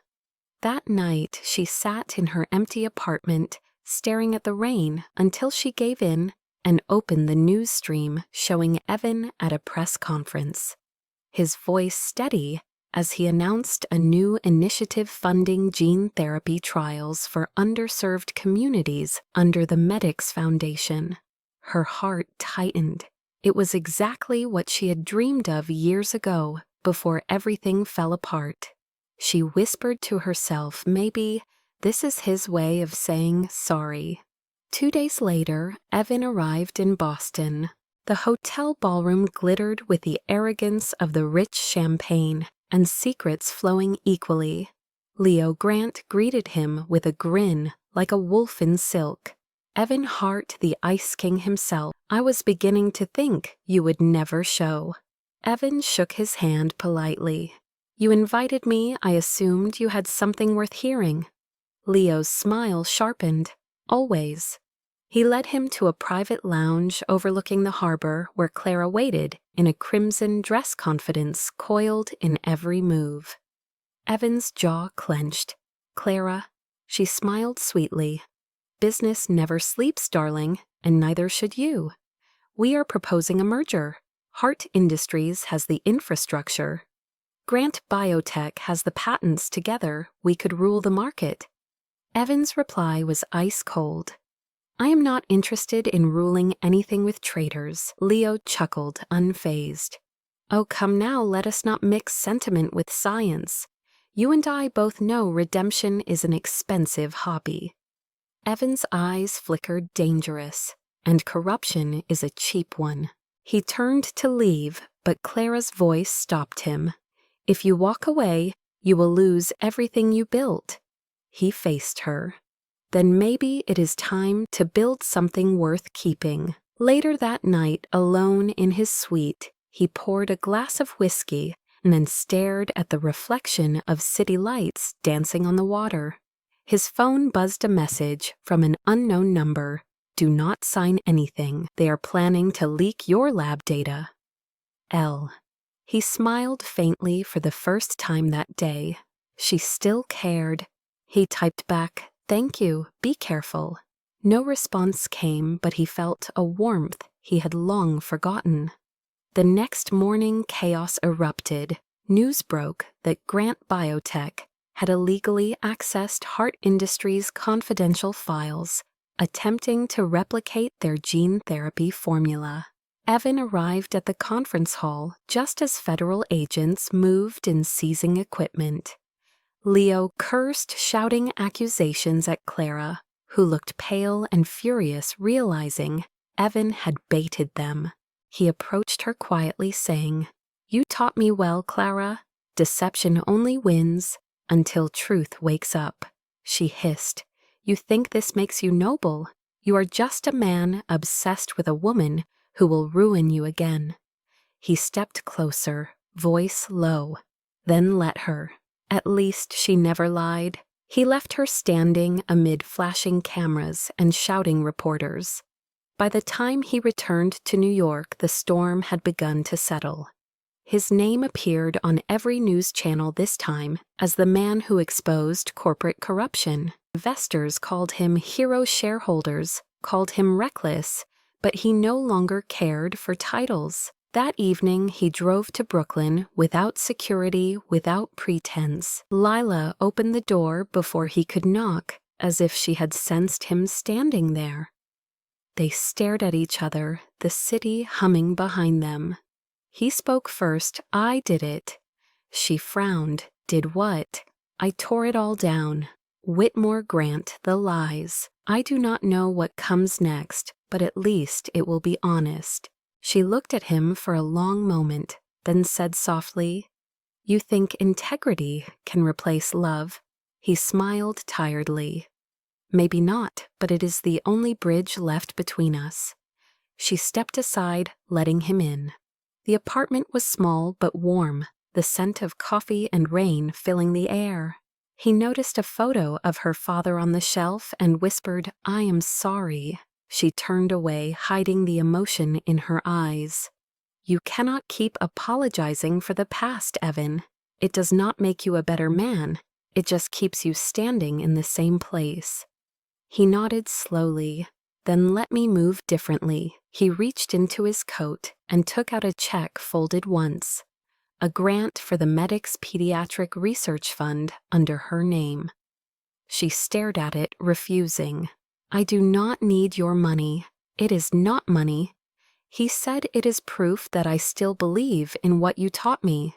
Speaker 1: That night, she sat in her empty apartment, staring at the rain until she gave in and opened the news stream showing Evan at a press conference. His voice steady as he announced a new initiative funding gene therapy trials for underserved communities under the Medics Foundation. Her heart tightened. It was exactly what she had dreamed of years ago, before everything fell apart. She whispered to herself, maybe this is his way of saying sorry. 2 days later, Evan arrived in Boston. The hotel ballroom glittered with the arrogance of the rich champagne and secrets flowing equally. Leo Grant greeted him with a grin like a wolf in silk. Evan Hart, the Ice King himself, "I was beginning to think you would never show." Evan shook his hand politely. "You invited me, I assumed you had something worth hearing." Leo's smile sharpened. "Always." He led him to a private lounge overlooking the harbor where Clara waited in a crimson dress, confidence coiled in every move. Evan's jaw clenched. "Clara," she smiled sweetly. "Business never sleeps, darling, and neither should you. We are proposing a merger. Hart Industries has the infrastructure. Grant Biotech has the patents. Together, we could rule the market." Evan's reply was ice cold. "I am not interested in ruling anything with traitors." Leo chuckled, unfazed. "Oh, come now, let us not mix sentiment with science. You and I both know redemption is an expensive hobby." Evan's eyes flickered, dangerous, and corruption is a cheap one. He turned to leave, but Clara's voice stopped him. "If you walk away, you will lose everything you built." He faced her. "Then maybe it is time to build something worth keeping." Later that night, alone in his suite, he poured a glass of whiskey and then stared at the reflection of city lights dancing on the water. His phone buzzed a message from an unknown number. "Do not sign anything. They are planning to leak your lab data. L." He smiled faintly for the first time that day. She still cared. He typed back, "Thank you, be careful." No response came, but he felt a warmth he had long forgotten. The next morning, chaos erupted. News broke that Grant Biotech had illegally accessed Hart Industries' confidential files, attempting to replicate their gene therapy formula. Evan arrived at the conference hall just as federal agents moved in seizing equipment. Leo cursed, shouting accusations at Clara, who looked pale and furious, realizing Evan had baited them. He approached her quietly, saying, "You taught me well, Clara. Deception only wins until truth wakes up." She hissed, "You think this makes you noble? You are just a man obsessed with a woman who will ruin you again." He stepped closer, voice low. "Then let her. At least she never lied." He left her standing amid flashing cameras and shouting reporters. By the time he returned to New York, the storm had begun to settle. His name appeared on every news channel this time as the man who exposed corporate corruption. Investors called him hero, shareholders called him reckless, but he no longer cared for titles. That evening, he drove to Brooklyn without security, without pretense. Lila opened the door before he could knock, as if she had sensed him standing there. They stared at each other, the city humming behind them. He spoke first. "I did it." She frowned. "Did what?" "I tore it all down." Whitmore Grant the lies. "I do not know what comes next, but at least it will be honest." She looked at him for a long moment, then said softly, "You think integrity can replace love?" He smiled tiredly. "Maybe not, but it is the only bridge left between us." She stepped aside, letting him in. The apartment was small but warm, the scent of coffee and rain filling the air. He noticed a photo of her father on the shelf and whispered, "I am sorry." She turned away, hiding the emotion in her eyes. "You cannot keep apologizing for the past, Evan. It does not make you a better man. It just keeps you standing in the same place." He nodded slowly. "Then let me move differently." He reached into his coat and took out a check folded once. A grant for the Medics Pediatric Research Fund under her name. She stared at it, refusing. "I do not need your money. It is not money." He said, "It is proof that I still believe in what you taught me."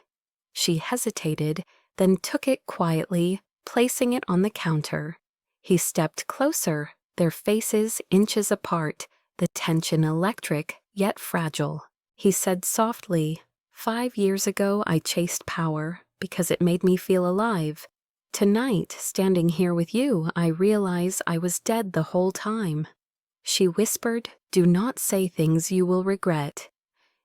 Speaker 1: She hesitated, then took it quietly, placing it on the counter. He stepped closer, their faces inches apart, the tension electric, yet fragile. He said softly, 5 years ago I chased power because it made me feel alive. Tonight, standing here with you, I realize I was dead the whole time." She whispered, "Do not say things you will regret."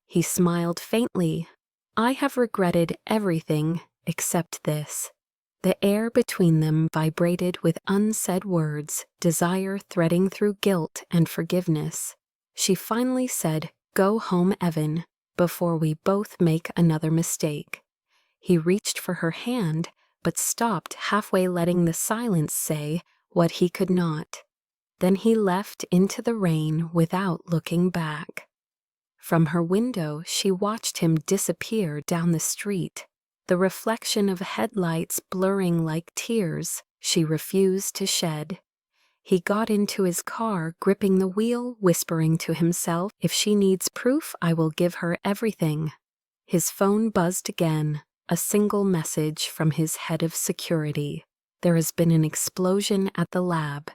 Speaker 1: He smiled faintly. "I have regretted everything except this." The air between them vibrated with unsaid words, desire threading through guilt and forgiveness. She finally said, "Go home, Evan, before we both make another mistake." He reached for her hand, but stopped halfway, letting the silence say what he could not. Then he left into the rain without looking back. From her window, she watched him disappear down the street, the reflection of headlights blurring like tears she refused to shed. He got into his car, gripping the wheel, whispering to himself, "If she needs proof, I will give her everything." His phone buzzed again, a single message from his head of security. "There has been an explosion at the lab."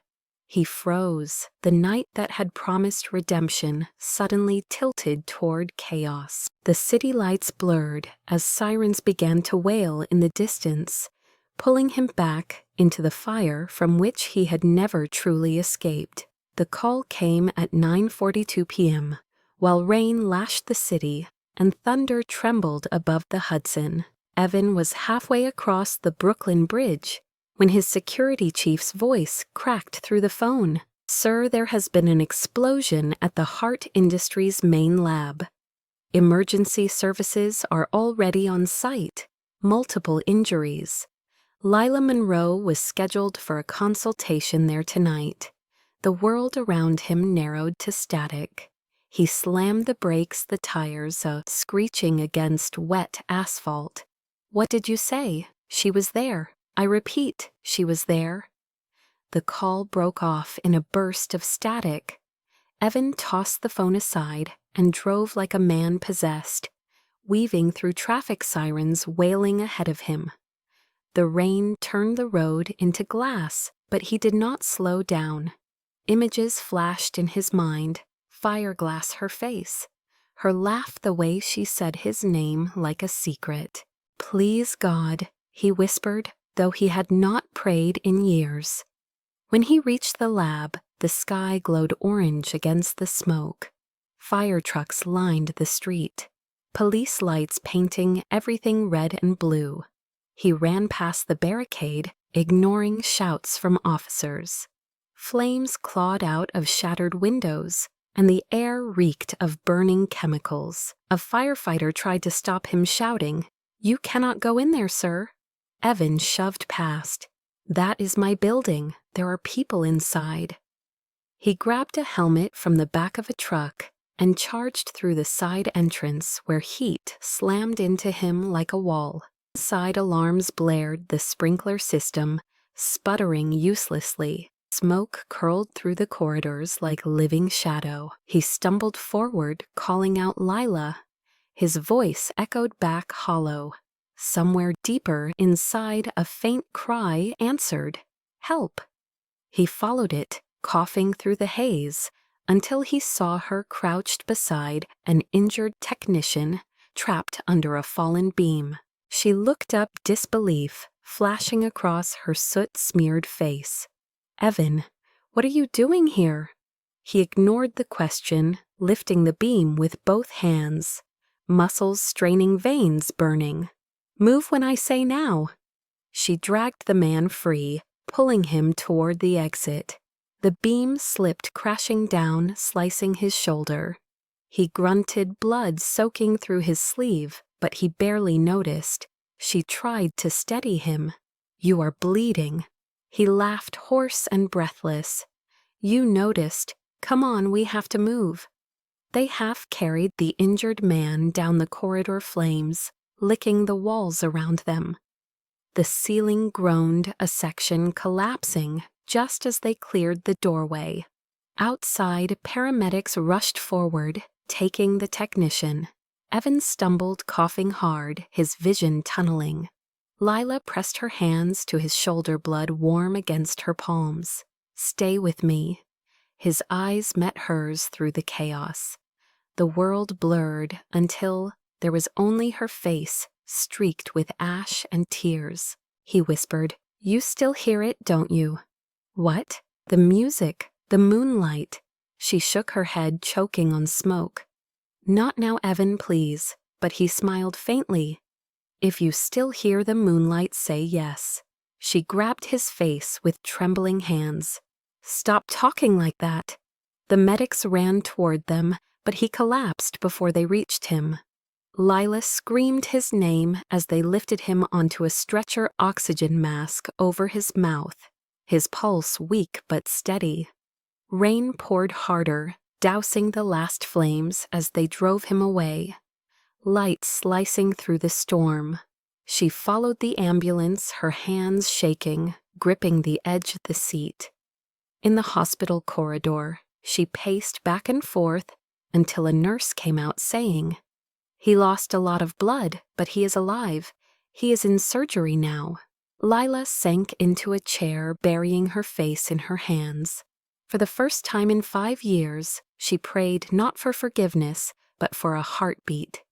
Speaker 1: He froze. The night that had promised redemption suddenly tilted toward chaos. The city lights blurred as sirens began to wail in the distance, pulling him back into the fire from which he had never truly escaped. The call came at 9:42 p.m., while rain lashed the city and thunder trembled above the Hudson. Evan was halfway across the Brooklyn Bridge when his security chief's voice cracked through the phone. "Sir, there has been an explosion at the Hart Industries main lab. Emergency services are already on site. Multiple injuries." Lila Monroe was scheduled for a consultation there tonight. The world around him narrowed to static. He slammed the brakes, the tires screeching against wet asphalt. "What did you say?" "She was there. I repeat, she was there." The call broke off in a burst of static. Evan tossed the phone aside and drove like a man possessed, weaving through traffic sirens wailing ahead of him. The rain turned the road into glass, but he did not slow down. Images flashed in his mind, fireglass her face, her laugh, the way she said his name like a secret. "Please God," he whispered, though he had not prayed in years. When he reached the lab, the sky glowed orange against the smoke. Fire trucks lined the street, police lights painting everything red and blue. He ran past the barricade, ignoring shouts from officers. Flames clawed out of shattered windows, and the air reeked of burning chemicals. A firefighter tried to stop him, shouting, "You cannot go in there, sir." Evan shoved past. That is my building. There are people inside. He grabbed a helmet from the back of a truck and charged through the side entrance where heat slammed into him like a wall. Side alarms blared the sprinkler system, sputtering uselessly. Smoke curled through the corridors like a living shadow. He stumbled forward, calling out Lila. His voice echoed back hollow. Somewhere deeper inside, a faint cry answered, "Help!" He followed it, coughing through the haze, until he saw her crouched beside an injured technician trapped under a fallen beam. She looked up, disbelief flashing across her soot-smeared face. "Evan, what are you doing here?" He ignored the question, lifting the beam with both hands, muscles straining, veins burning. "Move when I say now." She dragged the man free, pulling him toward the exit. The beam slipped crashing down, slicing his shoulder. He grunted, blood soaking through his sleeve, but he barely noticed. She tried to steady him. "You are bleeding." He laughed, hoarse and breathless. "You noticed. Come on, we have to move." They half carried the injured man down the corridor, flames licking the walls around them. The ceiling groaned, a section collapsing just as they cleared the doorway. Outside, paramedics rushed forward, taking the technician. Evan stumbled, coughing hard, his vision tunneling. Lila pressed her hands to his shoulder, blood warm against her palms. "Stay with me." His eyes met hers through the chaos. The world blurred until there was only her face, streaked with ash and tears. He whispered, "You still hear it, don't you?" "What?" "The music, the moonlight." She shook her head, choking on smoke. "Not now, Evan, please." But he smiled faintly. "If you still hear the moonlight, say yes." She grabbed his face with trembling hands. "Stop talking like that." The medics ran toward them, but he collapsed before they reached him. Lila screamed his name as they lifted him onto a stretcher, oxygen mask over his mouth, his pulse weak but steady. Rain poured harder, dousing the last flames as they drove him away. Light slicing through the storm. She followed the ambulance, her hands shaking, gripping the edge of the seat. In the hospital corridor, she paced back and forth until a nurse came out saying, "He lost a lot of blood, but he is alive. He is in surgery now." Lila sank into a chair, burying her face in her hands. For the first time in 5 years, she prayed not for forgiveness, but for a heartbeat.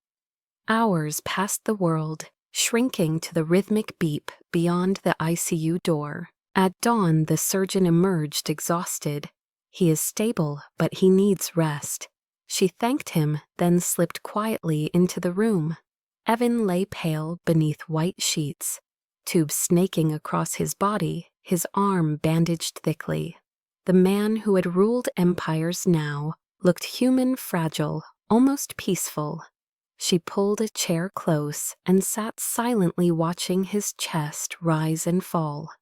Speaker 1: Hours passed the world, shrinking to the rhythmic beep beyond the ICU door. At dawn, the surgeon emerged exhausted. "He is stable, but he needs rest." She thanked him, then slipped quietly into the room. Evan lay pale beneath white sheets, tubes snaking across his body, his arm bandaged thickly. The man who had ruled empires now looked human, fragile, almost peaceful. She pulled a chair close and sat silently watching his chest rise and fall.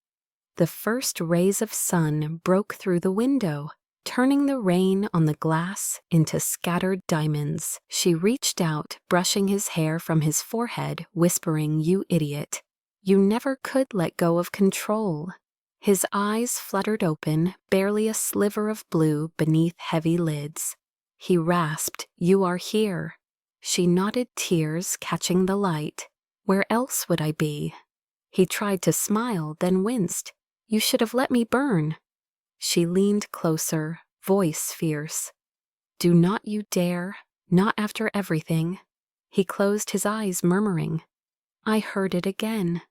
Speaker 1: The first rays of sun broke through the window, turning the rain on the glass into scattered diamonds. She reached out, brushing his hair from his forehead, whispering, "You idiot. You never could let go of control." His eyes fluttered open, barely a sliver of blue beneath heavy lids. He rasped, "You are here." She nodded, tears catching the light. "Where else would I be?" He tried to smile, then winced. "You should have let me burn." She leaned closer, voice fierce. "Do not you dare, not after everything." He closed his eyes, murmuring. I heard it again.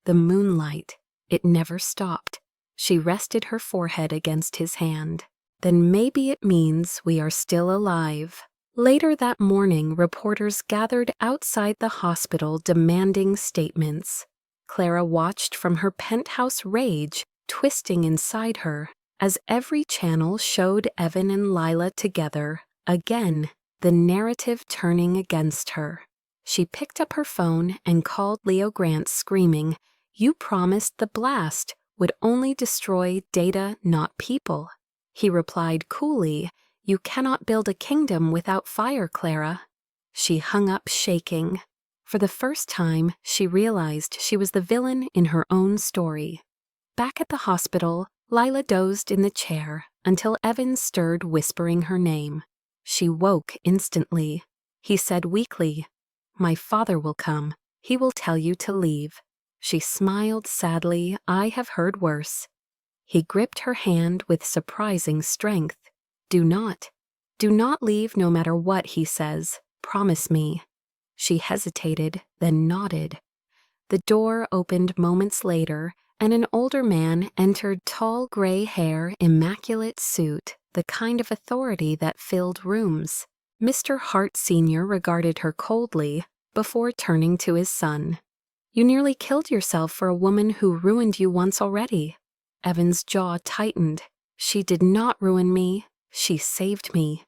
Speaker 1: The moonlight. It never stopped. She rested her forehead against his hand. "Then maybe it means we are still alive." Later that morning, reporters gathered outside the hospital demanding statements. Clara watched from her penthouse, rage twisting inside her, as every channel showed Evan and Lila together, again, the narrative turning against her. She picked up her phone and called Leo Grant, screaming, "You promised the blast. would only destroy data, not people. He replied coolly, "You cannot build a kingdom without fire, Clara." She hung up shaking. For the first time, she realized she was the villain in her own story. Back at the hospital, Lila dozed in the chair until Evan stirred, whispering her name. She woke instantly. He said weakly, "My father will come. He will tell you to leave." She smiled sadly. "I have heard worse." He gripped her hand with surprising strength. Do not leave no matter what he says. Promise me." She hesitated, then nodded. The door opened moments later, and an older man entered, tall gray hair, immaculate suit, the kind of authority that filled rooms. Mr. Hart Sr. regarded her coldly before turning to his son. "You nearly killed yourself for a woman who ruined you once already." Evan's jaw tightened. "She did not ruin me. She saved me."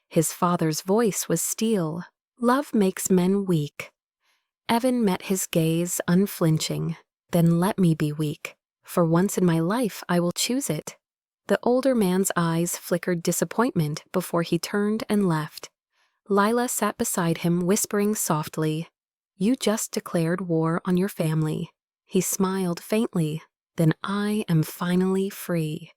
Speaker 1: His father's voice was steel. "Love makes men weak." Evan met his gaze, unflinching. "Then let me be weak. For once in my life, I will choose it." The older man's eyes flickered disappointment before he turned and left. Lila sat beside him, whispering softly, "You just declared war on your family." He smiled faintly. "Then I am finally free."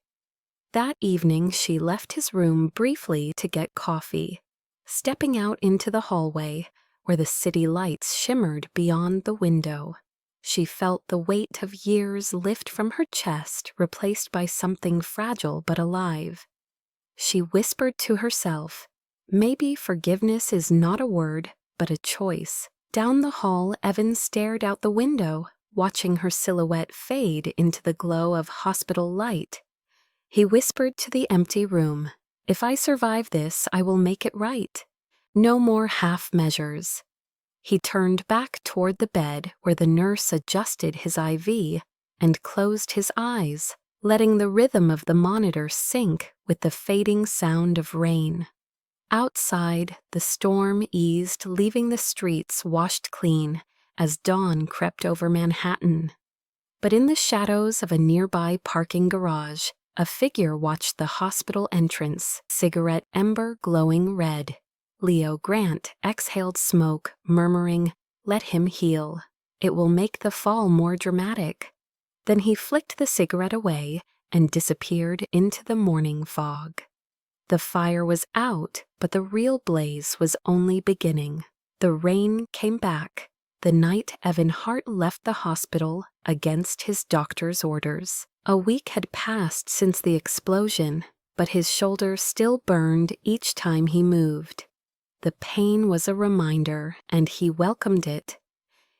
Speaker 1: That evening, she left his room briefly to get coffee. Stepping out into the hallway, where the city lights shimmered beyond the window, she felt the weight of years lift from her chest, replaced by something fragile but alive. She whispered to herself, "Maybe forgiveness is not a word, but a choice." Down the hall, Evan stared out the window, watching her silhouette fade into the glow of hospital light. He whispered to the empty room, "If I survive this, I will make it right. No more half measures." He turned back toward the bed where the nurse adjusted his IV and closed his eyes, letting the rhythm of the monitor sync with the fading sound of rain. Outside, the storm eased, leaving the streets washed clean as dawn crept over Manhattan. But in the shadows of a nearby parking garage, a figure watched the hospital entrance, cigarette ember glowing red. Leo Grant exhaled smoke, murmuring, "Let him heal. It will make the fall more dramatic." Then he flicked the cigarette away and disappeared into the morning fog. The fire was out, but the real blaze was only beginning. The rain came back. The night Evan Hart left the hospital against his doctor's orders. A week had passed since the explosion, but his shoulder still burned each time he moved. The pain was a reminder, and he welcomed it.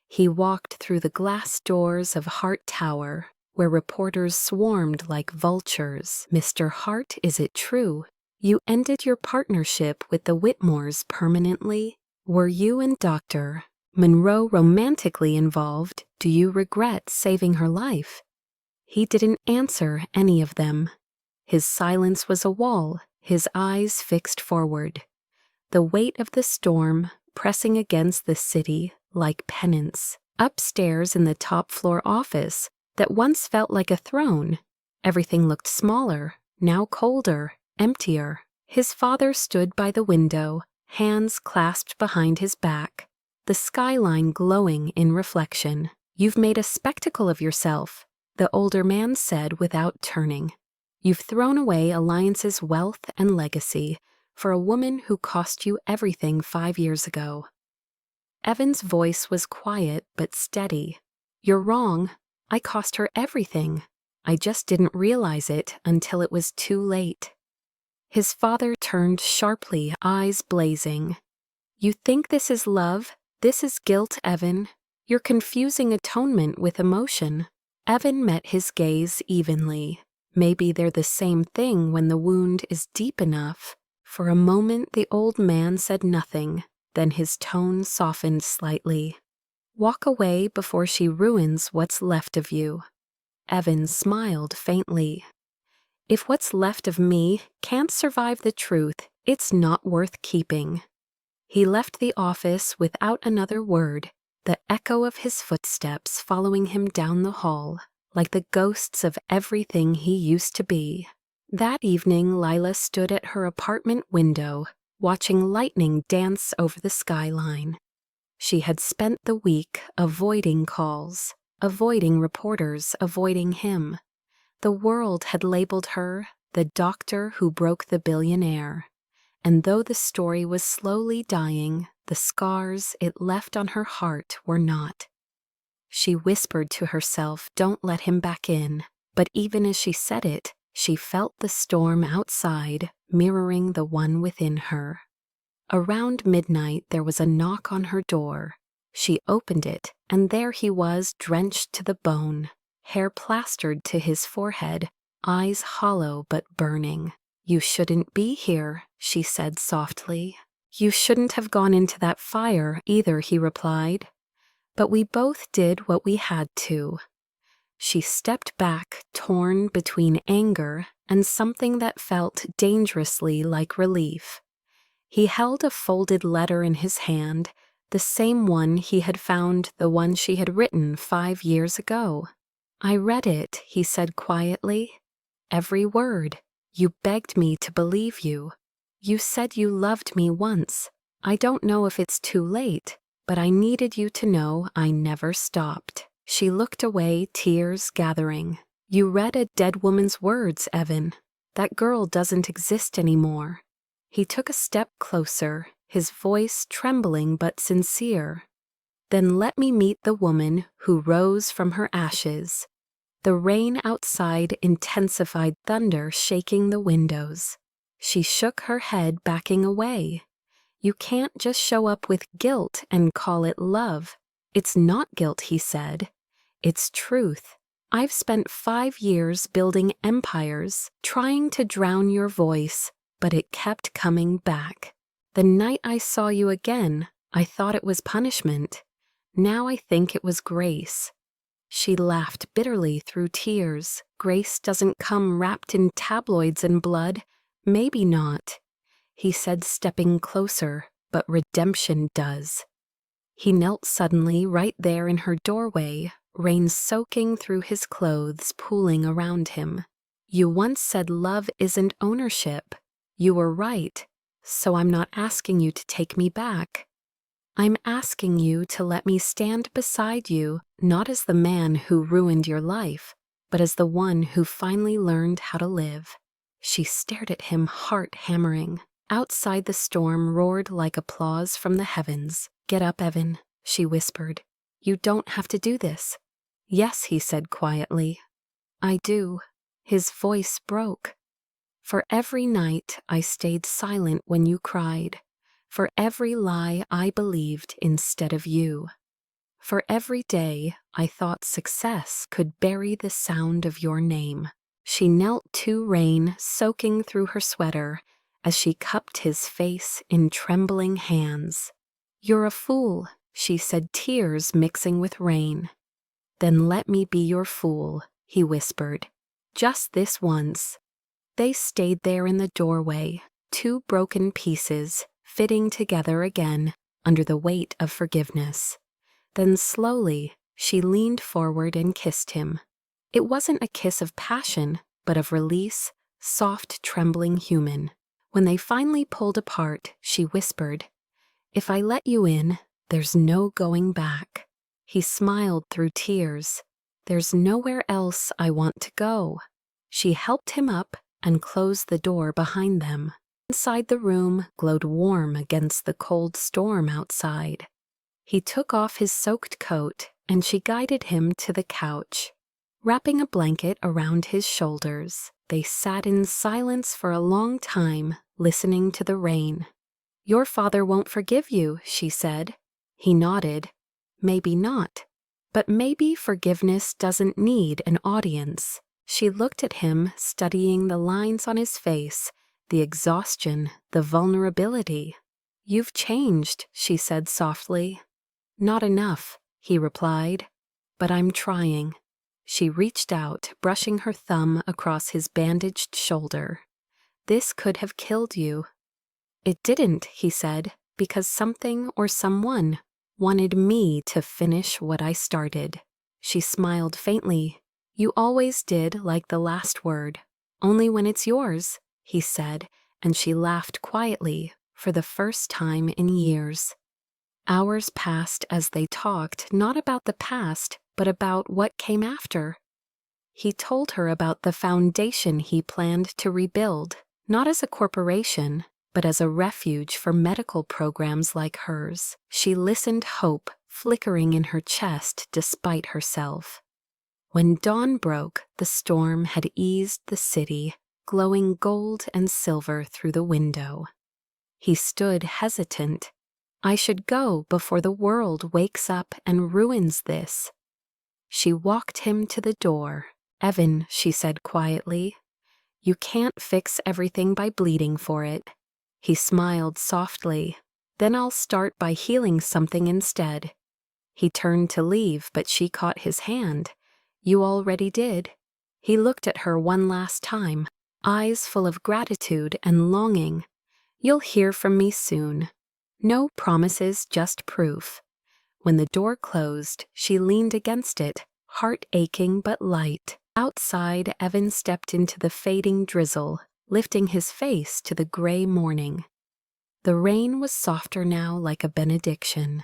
Speaker 1: He walked through the glass doors of Hart Tower, where reporters swarmed like vultures. "Mr. Hart, is it true? You ended your partnership with the Whitmores permanently? Were you and Dr. Monroe romantically involved? Do you regret saving her life?" He didn't answer any of them. His silence was a wall, his eyes fixed forward. The weight of the storm pressing against the city like penance. Upstairs in the top-floor office that once felt like a throne, everything looked smaller, now colder, emptier. His father stood by the window, hands clasped behind his back, the skyline glowing in reflection. "You've made a spectacle of yourself," the older man said without turning. "You've thrown away Alliance's wealth and legacy for a woman who cost you everything 5 years ago." Evan's voice was quiet but steady. "You're wrong. I cost her everything. I just didn't realize it until it was too late." His father turned sharply, eyes blazing. "You think this is love? This is guilt, Evan. You're confusing atonement with emotion." Evan met his gaze evenly. Maybe they're the same thing when the wound is deep enough. For a moment, the old man said nothing, then his tone softened slightly. "Walk away before she ruins what's left of you." Evan smiled faintly. "If what's left of me can't survive the truth, it's not worth keeping." He left the office without another word, the echo of his footsteps following him down the hall like the ghosts of everything he used to be. That evening, Lila stood at her apartment window, watching lightning dance over the skyline. She had spent the week avoiding calls, avoiding reporters, avoiding him. The world had labeled her the doctor who broke the billionaire, and though the story was slowly dying, the scars it left on her heart were not. She whispered to herself, "Don't let him back in," but even as she said it, she felt the storm outside mirroring the one within her. Around midnight there was a knock on her door. She opened it, and there he was, drenched to the bone, hair plastered to his forehead, eyes hollow but burning. "You shouldn't be here," she said softly. "You shouldn't have gone into that fire either," he replied. "But we both did what we had to." She stepped back, torn between anger and something that felt dangerously like relief. He held a folded letter in his hand, the same one he had found, the one she had written 5 years ago. "I read it," he said quietly. "Every word. You begged me to believe you. You said you loved me once. I don't know if it's too late, but I needed you to know I never stopped." She looked away, tears gathering. "You read a dead woman's words, Evan. That girl doesn't exist anymore." He took a step closer, his voice trembling but sincere. "Then let me meet the woman who rose from her ashes." The rain outside intensified, thunder shaking the windows. She shook her head, backing away. "You can't just show up with guilt and call it love." "It's not guilt," he said. "It's truth. I've spent 5 years building empires, trying to drown your voice, but it kept coming back. The night I saw you again, I thought it was punishment. Now I think it was grace." She laughed bitterly through tears. "Grace doesn't come wrapped in tabloids and blood." "Maybe not," he said, stepping closer, "but redemption does." He knelt suddenly right there in her doorway, rain soaking through his clothes, pooling around him. "You once said love isn't ownership. You were right, so I'm not asking you to take me back. I'm asking you to let me stand beside you, not as the man who ruined your life, but as the one who finally learned how to live." She stared at him, heart hammering. Outside, the storm roared like applause from the heavens. "Get up, Evan," she whispered. "You don't have to do this." "Yes," he said quietly. "I do." His voice broke. "For every night I stayed silent when you cried. For every lie I believed instead of you. For every day I thought success could bury the sound of your name." She knelt to rain soaking through her sweater as she cupped his face in trembling hands. "You're a fool," she said, tears mixing with rain. "Then let me be your fool," he whispered. "Just this once." They stayed there in the doorway, 2 broken pieces, fitting together again under the weight of forgiveness. Then slowly, she leaned forward and kissed him. It wasn't a kiss of passion, but of release, soft, trembling, human. When they finally pulled apart, she whispered, "If I let you in, there's no going back." He smiled through tears. "There's nowhere else I want to go." She helped him up and closed the door behind them. Inside, the room glowed warm against the cold storm outside. He took off his soaked coat, and she guided him to the couch. Wrapping a blanket around his shoulders, they sat in silence for a long time, listening to the rain. "Your father won't forgive you," she said. He nodded. "Maybe not. But maybe forgiveness doesn't need an audience." She looked at him, studying the lines on his face, the exhaustion, the vulnerability. "You've changed," she said softly. "Not enough," he replied. "But I'm trying." She reached out, brushing her thumb across his bandaged shoulder. "This could have killed you." "It didn't," he said, "because something or someone wanted me to finish what I started." She smiled faintly. You always did like the last word. Only when it's yours, he said, and she laughed quietly for the first time in years. Hours passed as they talked not about the past, but about what came after. He told her about the foundation he planned to rebuild, not as a corporation, but as a refuge for medical programs like hers. She listened, hope flickering in her chest despite herself. When dawn broke, the storm had eased the city, glowing gold and silver through the window. He stood hesitant. I should go before the world wakes up and ruins this. She walked him to the door. Evan, she said quietly, you can't fix everything by bleeding for it. He smiled softly. Then I'll start by healing something instead. He turned to leave, but she caught his hand. You already did. He looked at her one last time, eyes full of gratitude and longing. You'll hear from me soon. No promises, just proof. When the door closed, she leaned against it, heart aching but light. Outside, Evan stepped into the fading drizzle, lifting his face to the gray morning. The rain was softer now, like a benediction.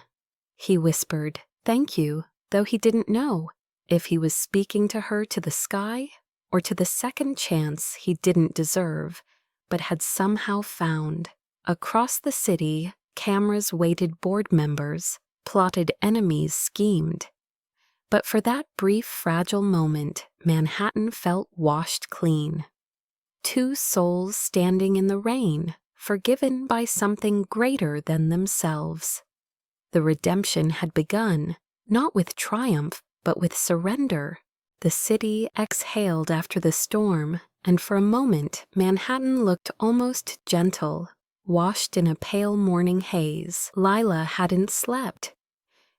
Speaker 1: He whispered, "Thank you," though he didn't know if he was speaking to her, to the sky, or to the second chance he didn't deserve, but had somehow found. Across the city, cameras waited, board members plotted, enemies schemed. But for that brief, fragile moment, Manhattan felt washed clean. Two souls standing in the rain, forgiven by something greater than themselves. The redemption had begun, not with triumph, but with surrender. The city exhaled after the storm, and for a moment Manhattan looked almost gentle, washed in a pale morning haze. Lila hadn't slept.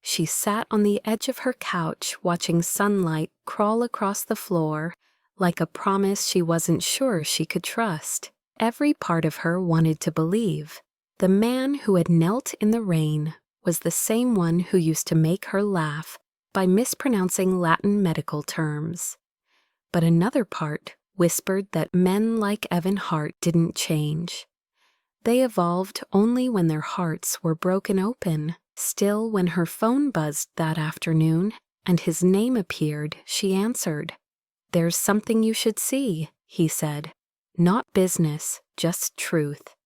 Speaker 1: She sat on the edge of her couch, watching sunlight crawl across the floor, like a promise she wasn't sure she could trust. Every part of her wanted to believe. The man who had knelt in the rain was the same one who used to make her laugh by mispronouncing Latin medical terms. But another part whispered that men like Evan Hart didn't change. They evolved only when their hearts were broken open. Still, when her phone buzzed that afternoon and his name appeared, she answered. "There's something you should see," he said. "Not business, just truth."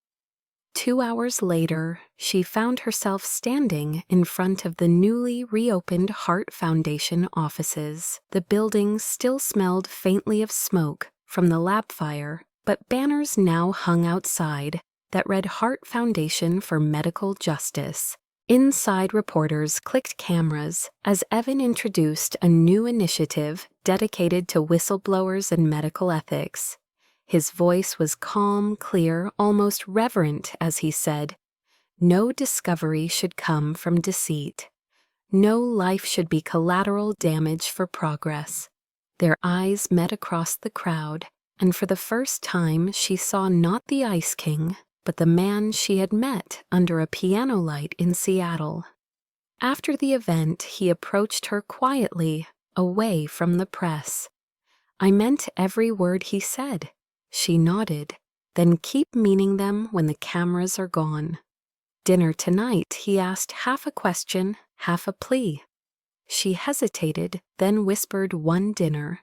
Speaker 1: 2 hours later, she found herself standing in front of the newly reopened Hart Foundation offices. The building still smelled faintly of smoke from the lab fire, but banners now hung outside that read Hart Foundation for Medical Justice. Inside, reporters clicked cameras as Evan introduced a new initiative dedicated to whistleblowers and medical ethics. His voice was calm, clear, almost reverent as he said, "No discovery should come from deceit. No life should be collateral damage for progress." Their eyes met across the crowd, and for the first time she saw not the Ice King, but the man she had met under a piano light in Seattle. After the event, he approached her quietly, away from the press. "I meant every word he said." She nodded. "Then keep meaning them when the cameras are gone." "Dinner tonight?" he asked, half a question, half a plea. She hesitated, then whispered one dinner.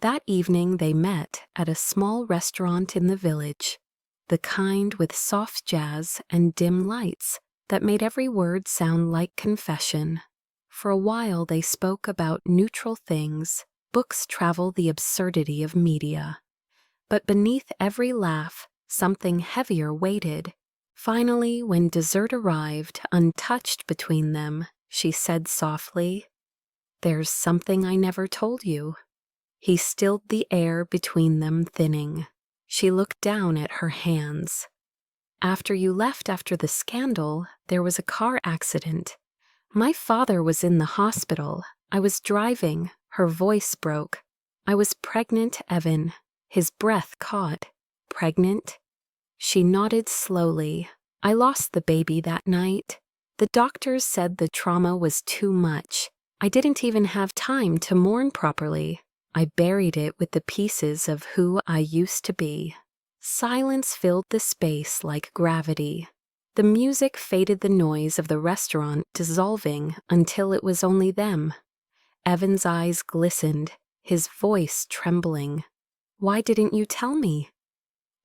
Speaker 1: That evening they met at a small restaurant in the village. The kind with soft jazz and dim lights that made every word sound like confession. For a while they spoke about neutral things, books, travel, the absurdity of media. But beneath every laugh, something heavier waited. Finally, when dessert arrived, untouched between them, she said softly, "There's something I never told you." He stilled the air between them, thinning. She looked down at her hands. "After you left after the scandal, there was a car accident. My father was in the hospital. I was driving." Her voice broke. "I was pregnant, Evan." His breath caught. "Pregnant?" She nodded slowly. "I lost the baby that night. The doctors said the trauma was too much. I didn't even have time to mourn properly. I buried it with the pieces of who I used to be. Silence filled the space like gravity. The music faded, the noise of the restaurant dissolving until it was only them. Evan's eyes glistened, his voice trembling. "Why didn't you tell me?"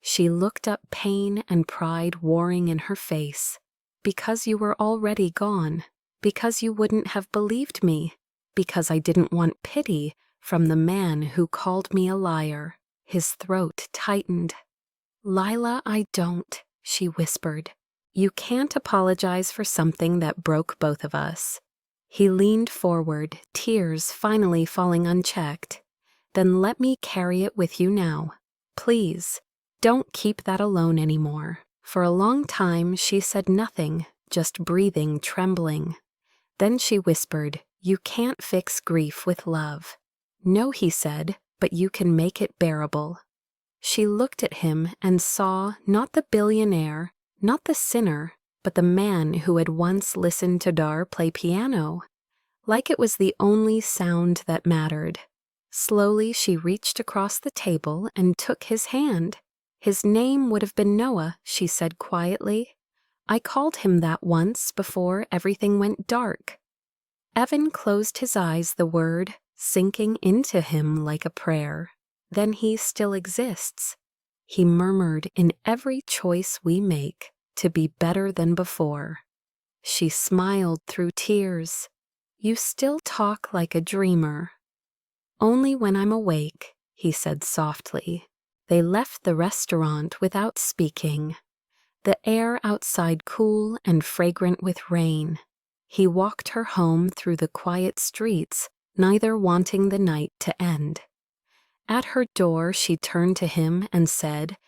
Speaker 1: She looked up, pain and pride warring in her face. "Because you were already gone. Because you wouldn't have believed me. Because I didn't want pity from the man who called me a liar." His throat tightened. "Lila, I don't," she whispered. "You can't apologize for something that broke both of us." He leaned forward, tears finally falling unchecked. "Then let me carry it with you now. Please, don't keep that alone anymore." For a long time she said nothing, just breathing, trembling. Then she whispered, "You can't fix grief with love." "No," he said, "but you can make it bearable." She looked at him and saw not the billionaire, not the sinner, but the man who had once listened to Dar play piano, like it was the only sound that mattered. Slowly she reached across the table and took his hand. "His name would have been Noah," she said quietly. "I called him that once before everything went dark." Evan closed his eyes, the word sinking into him like a prayer. "Then he still exists," he murmured, "in every choice we make to be better than before." She smiled through tears. "You still talk like a dreamer." "Only when I'm awake," he said softly. They left the restaurant without speaking. The air outside cool and fragrant with rain. He walked her home through the quiet streets, neither wanting the night to end. At her door she turned to him and said,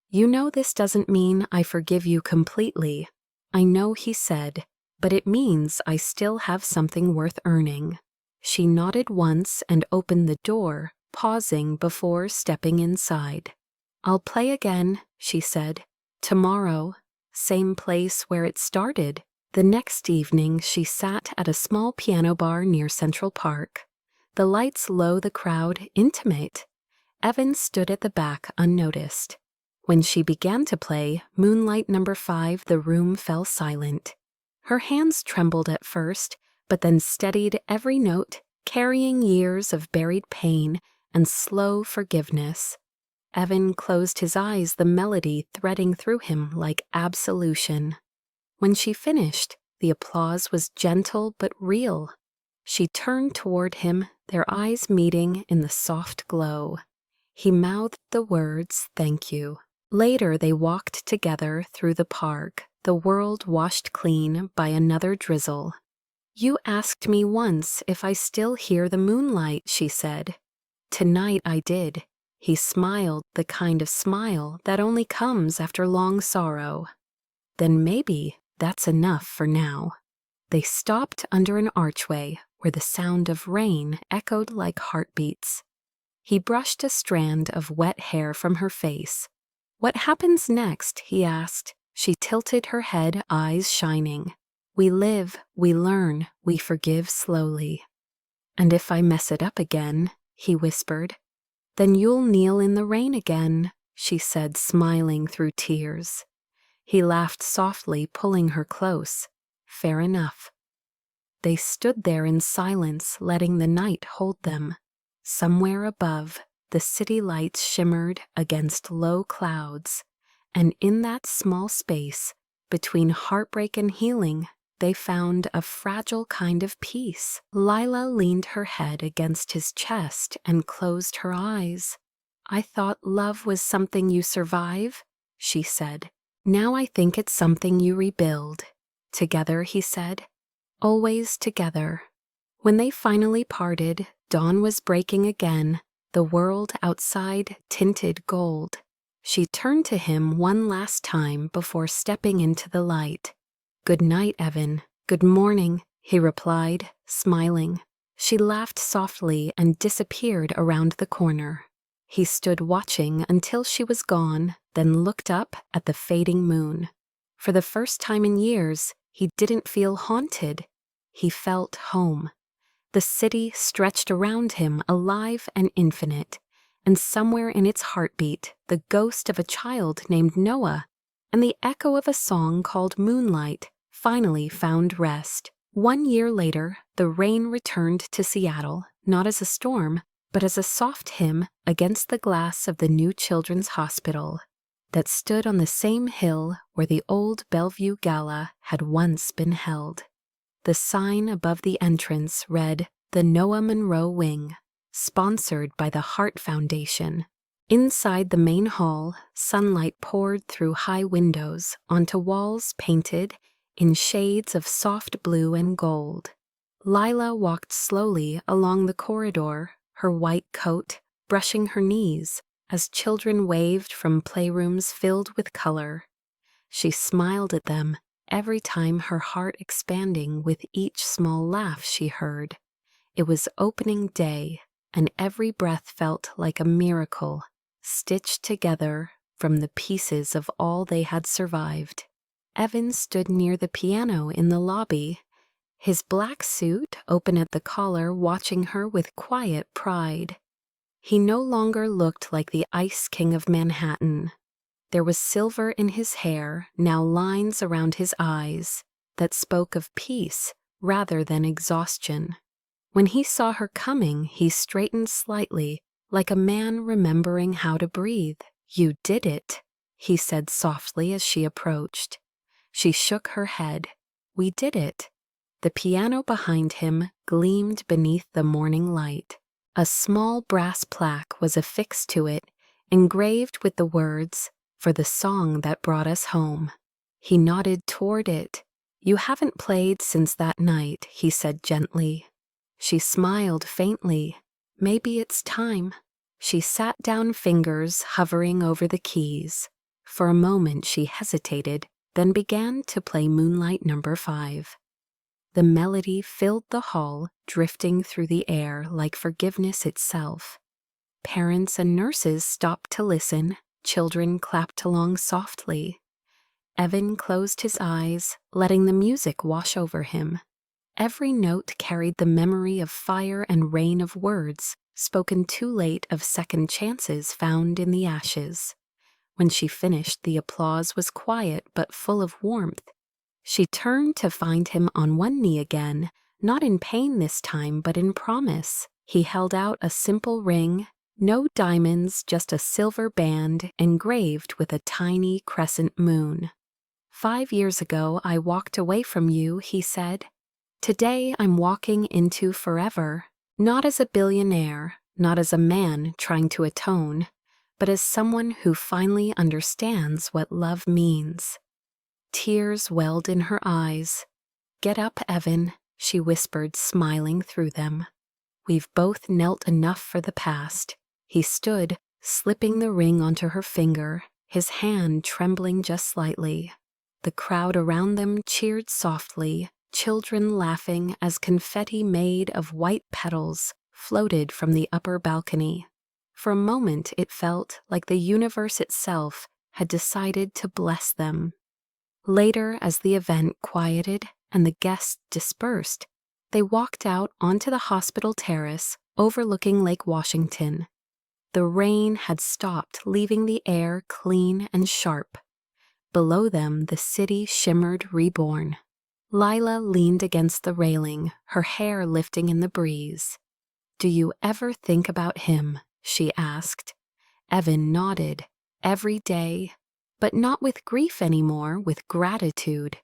Speaker 1: "You know this doesn't mean I forgive you completely." "I know," he said, "but it means I still have something worth earning." She nodded once and opened the door, pausing before stepping inside. "I'll play again," she said. "Tomorrow, same place where it started." The next evening she sat at a small piano bar near Central Park. The lights low, the crowd intimate. Evan stood at the back unnoticed. When she began to play Moonlight No. 5, the room fell silent. Her hands trembled at first, but then steadied every note, carrying years of buried pain and slow forgiveness. Evan closed his eyes, the melody threading through him like absolution. When she finished, the applause was gentle but real. She turned toward him, their eyes meeting in the soft glow. He mouthed the words, "Thank you." Later they walked together through the park, the world washed clean by another drizzle. "You asked me once if I still hear the moonlight," she said. "Tonight I did." He smiled, the kind of smile that only comes after long sorrow. "Then maybe that's enough for now." They stopped under an archway where the sound of rain echoed like heartbeats. He brushed a strand of wet hair from her face. "What happens next?" he asked. She tilted her head, eyes shining. "We live, we learn, we forgive slowly." "And if I mess it up again," he whispered. "Then you'll kneel in the rain again," she said, smiling through tears. He laughed softly, pulling her close. "Fair enough." They stood there in silence, letting the night hold them. Somewhere above, the city lights shimmered against low clouds, and in that small space, between heartbreak and healing, they found a fragile kind of peace. Lila leaned her head against his chest and closed her eyes. "I thought love was something you survive," she said. "Now I think it's something you rebuild." "Together," he said. "Always together." When they finally parted, dawn was breaking again, the world outside tinted gold. She turned to him one last time before stepping into the light. "Good night, Evan." "Good morning," he replied, smiling. She laughed softly and disappeared around the corner. He stood watching until she was gone, then looked up at the fading moon. For the first time in years, he didn't feel haunted. He felt home. The city stretched around him, alive and infinite, and somewhere in its heartbeat, the ghost of a child named Noah and the echo of a song called Moonlight finally found rest. 1 year later, the rain returned to Seattle, not as a storm, but as a soft hymn against the glass of the new children's hospital that stood on the same hill where the old Bellevue Gala had once been held. The sign above the entrance read, "The Noah Monroe Wing," sponsored by the Heart Foundation. Inside the main hall, sunlight poured through high windows onto walls painted in shades of soft blue and gold. Lila walked slowly along the corridor, her white coat brushing her knees as children waved from playrooms filled with color. She smiled at them, every time her heart expanding with each small laugh she heard. It was opening day, and every breath felt like a miracle, stitched together from the pieces of all they had survived. Evan stood near the piano in the lobby, his black suit open at the collar, watching her with quiet pride. He no longer looked like the Ice King of Manhattan. There was silver in his hair, now lines around his eyes, that spoke of peace rather than exhaustion. When he saw her coming, he straightened slightly, like a man remembering how to breathe. "You did it," he said softly as she approached. She shook her head. "We did it." The piano behind him gleamed beneath the morning light. A small brass plaque was affixed to it, engraved with the words, "For the song that brought us home." He nodded toward it. "You haven't played since that night," he said gently. She smiled faintly. "Maybe it's time." She sat down, fingers hovering over the keys. For a moment she hesitated, then began to play Moonlight No. 5. The melody filled the hall, drifting through the air like forgiveness itself. Parents and nurses stopped to listen. Children clapped along softly. Evan closed his eyes, letting the music wash over him. Every note carried the memory of fire and rain of words, spoken too late, of second chances found in the ashes. When she finished, the applause was quiet but full of warmth. She turned to find him on one knee again, not in pain this time, but in promise. He held out a simple ring, no diamonds, just a silver band engraved with a tiny crescent moon. 5 years ago, I walked away from you, he said. Today, I'm walking into forever, not as a billionaire, not as a man trying to atone, but as someone who finally understands what love means. Tears welled in her eyes. "Get up, Evan," she whispered, smiling through them. "We've both knelt enough for the past." He stood, slipping the ring onto her finger, his hand trembling just slightly. The crowd around them cheered softly, children laughing as confetti made of white petals floated from the upper balcony. For a moment it felt like the universe itself had decided to bless them. Later, as the event quieted and the guests dispersed, they walked out onto the hospital terrace overlooking Lake Washington. The rain had stopped, leaving the air clean and sharp. Below them, the city shimmered reborn. Lila leaned against the railing, her hair lifting in the breeze. "Do you ever think about him?" she asked. Evan nodded. "Every day, but not with grief anymore, with gratitude.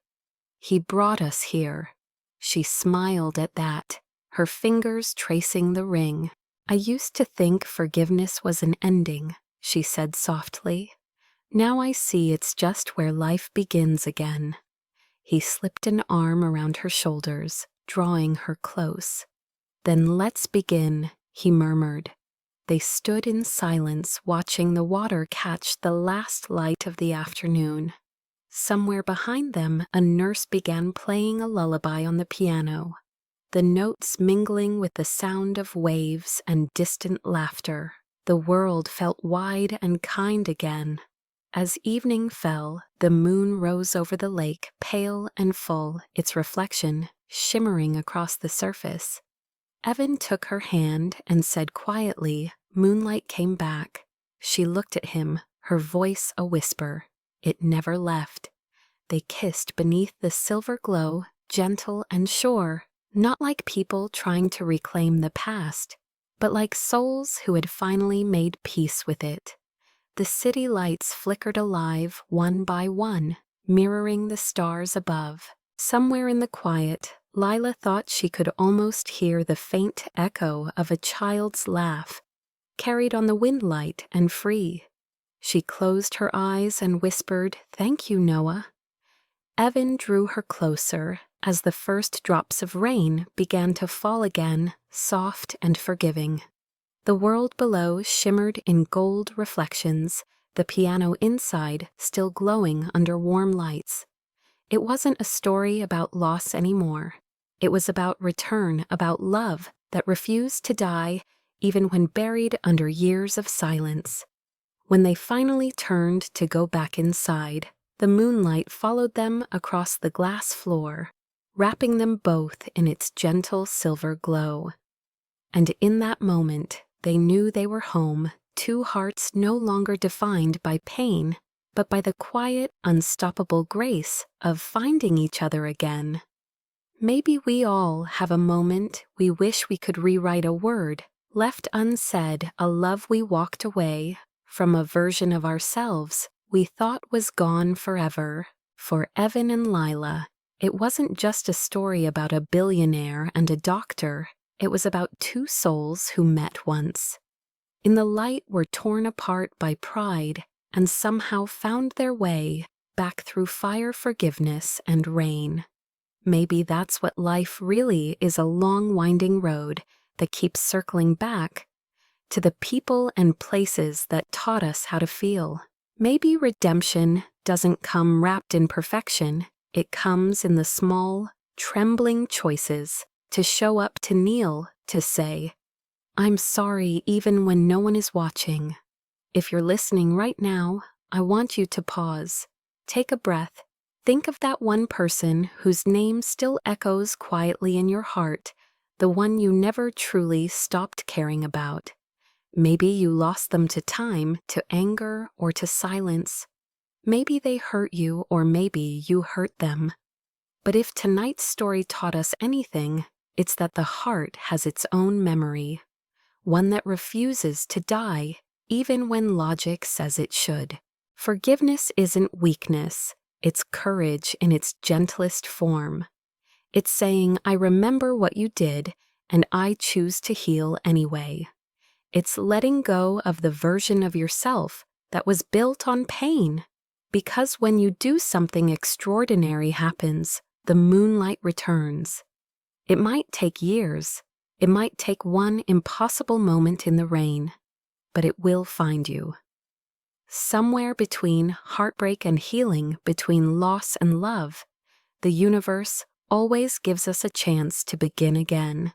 Speaker 1: He brought us here." She smiled at that, her fingers tracing the ring. "I used to think forgiveness was an ending," she said softly. "Now I see it's just where life begins again." He slipped an arm around her shoulders, drawing her close. "Then let's begin," he murmured. They stood in silence, watching the water catch the last light of the afternoon. Somewhere behind them, a nurse began playing a lullaby on the piano, the notes mingling with the sound of waves and distant laughter. The world felt wide and kind again. As evening fell, the moon rose over the lake, pale and full, its reflection shimmering across the surface. Evan took her hand and said quietly, "Moonlight came back." She looked at him, her voice a whisper. It never left. They kissed beneath the silver glow, gentle and sure, not like people trying to reclaim the past, but like souls who had finally made peace with it. The city lights flickered alive one by one, mirroring the stars above. Somewhere in the quiet, Lila thought she could almost hear the faint echo of a child's laugh, carried on the wind light and free. She closed her eyes and whispered, "Thank you, Noah." Evan drew her closer as the first drops of rain began to fall again, soft and forgiving. The world below shimmered in gold reflections, the piano inside still glowing under warm lights. It wasn't a story about loss anymore. It was about return, about love that refused to die even when buried under years of silence. When they finally turned to go back inside, the moonlight followed them across the glass floor, wrapping them both in its gentle silver glow. And in that moment, they knew they were home, two hearts no longer defined by pain, but by the quiet, unstoppable grace of finding each other again. Maybe we all have a moment we wish we could rewrite a word, left unsaid, a love we walked away from, a version of ourselves we thought was gone forever. For Evan and Lila, it wasn't just a story about a billionaire and a doctor. It was about two souls who met once. In the light, were torn apart by pride and somehow found their way back through fire, forgiveness, and rain. Maybe that's what life really is, a long, winding road that keeps circling back to the people and places that taught us how to feel. Maybe redemption doesn't come wrapped in perfection. It comes in the small, trembling choices to show up, to kneel, to say, "I'm sorry," even when no one is watching. If you're listening right now, I want you to pause. Take a breath. Think of that one person whose name still echoes quietly in your heart, the one you never truly stopped caring about. Maybe you lost them to time, to anger, or to silence. Maybe they hurt you, or maybe you hurt them. But if tonight's story taught us anything, it's that the heart has its own memory, one that refuses to die, even when logic says it should. Forgiveness isn't weakness, it's courage in its gentlest form. It's saying, "I remember what you did, and I choose to heal anyway." It's letting go of the version of yourself that was built on pain. Because when you do, something extraordinary happens. The moonlight returns. It might take years. It might take one impossible moment in the rain, but it will find you. Somewhere between heartbreak and healing, between loss and love, the universe always gives us a chance to begin again.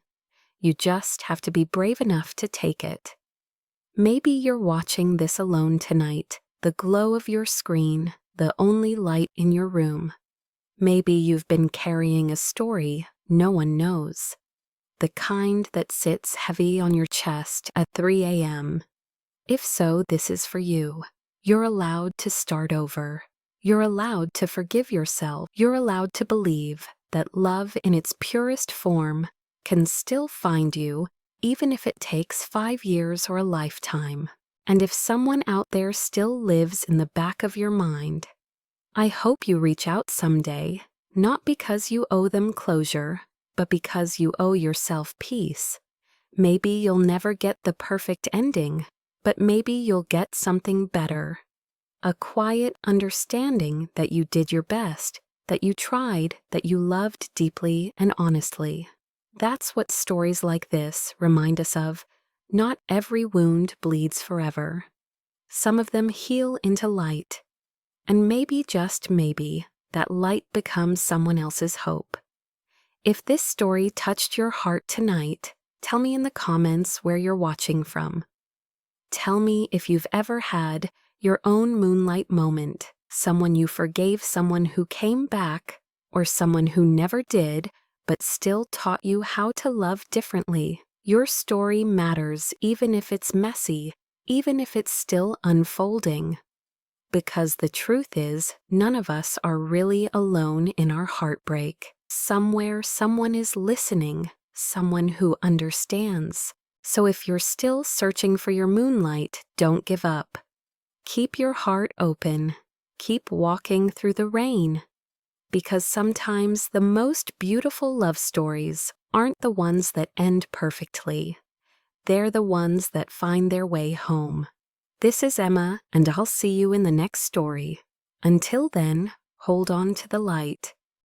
Speaker 1: You just have to be brave enough to take it. Maybe you're watching this alone tonight, the glow of your screen, the only light in your room. Maybe you've been carrying a story no one knows, the kind that sits heavy on your chest at 3 a.m. If so, this is for you. You're allowed to start over. You're allowed to forgive yourself. You're allowed to believe that love in its purest form can still find you, even if it takes 5 years or a lifetime. And if someone out there still lives in the back of your mind, I hope you reach out someday, not because you owe them closure, but because you owe yourself peace. Maybe you'll never get the perfect ending, but maybe you'll get something better. A quiet understanding that you did your best, that you tried, that you loved deeply and honestly. That's what stories like this remind us of. Not every wound bleeds forever. Some of them heal into light. And maybe, just maybe, that light becomes someone else's hope. If this story touched your heart tonight, tell me in the comments where you're watching from. Tell me if you've ever had your own moonlight moment, someone you forgave, someone who came back, or someone who never did, but still taught you how to love differently. Your story matters even if it's messy, even if it's still unfolding. Because the truth is, none of us are really alone in our heartbreak. Somewhere, someone is listening, someone who understands. So if you're still searching for your moonlight, don't give up. Keep your heart open. Keep walking through the rain. Because sometimes the most beautiful love stories aren't the ones that end perfectly. They're the ones that find their way home. This is Emma, and I'll see you in the next story. Until then, hold on to the light.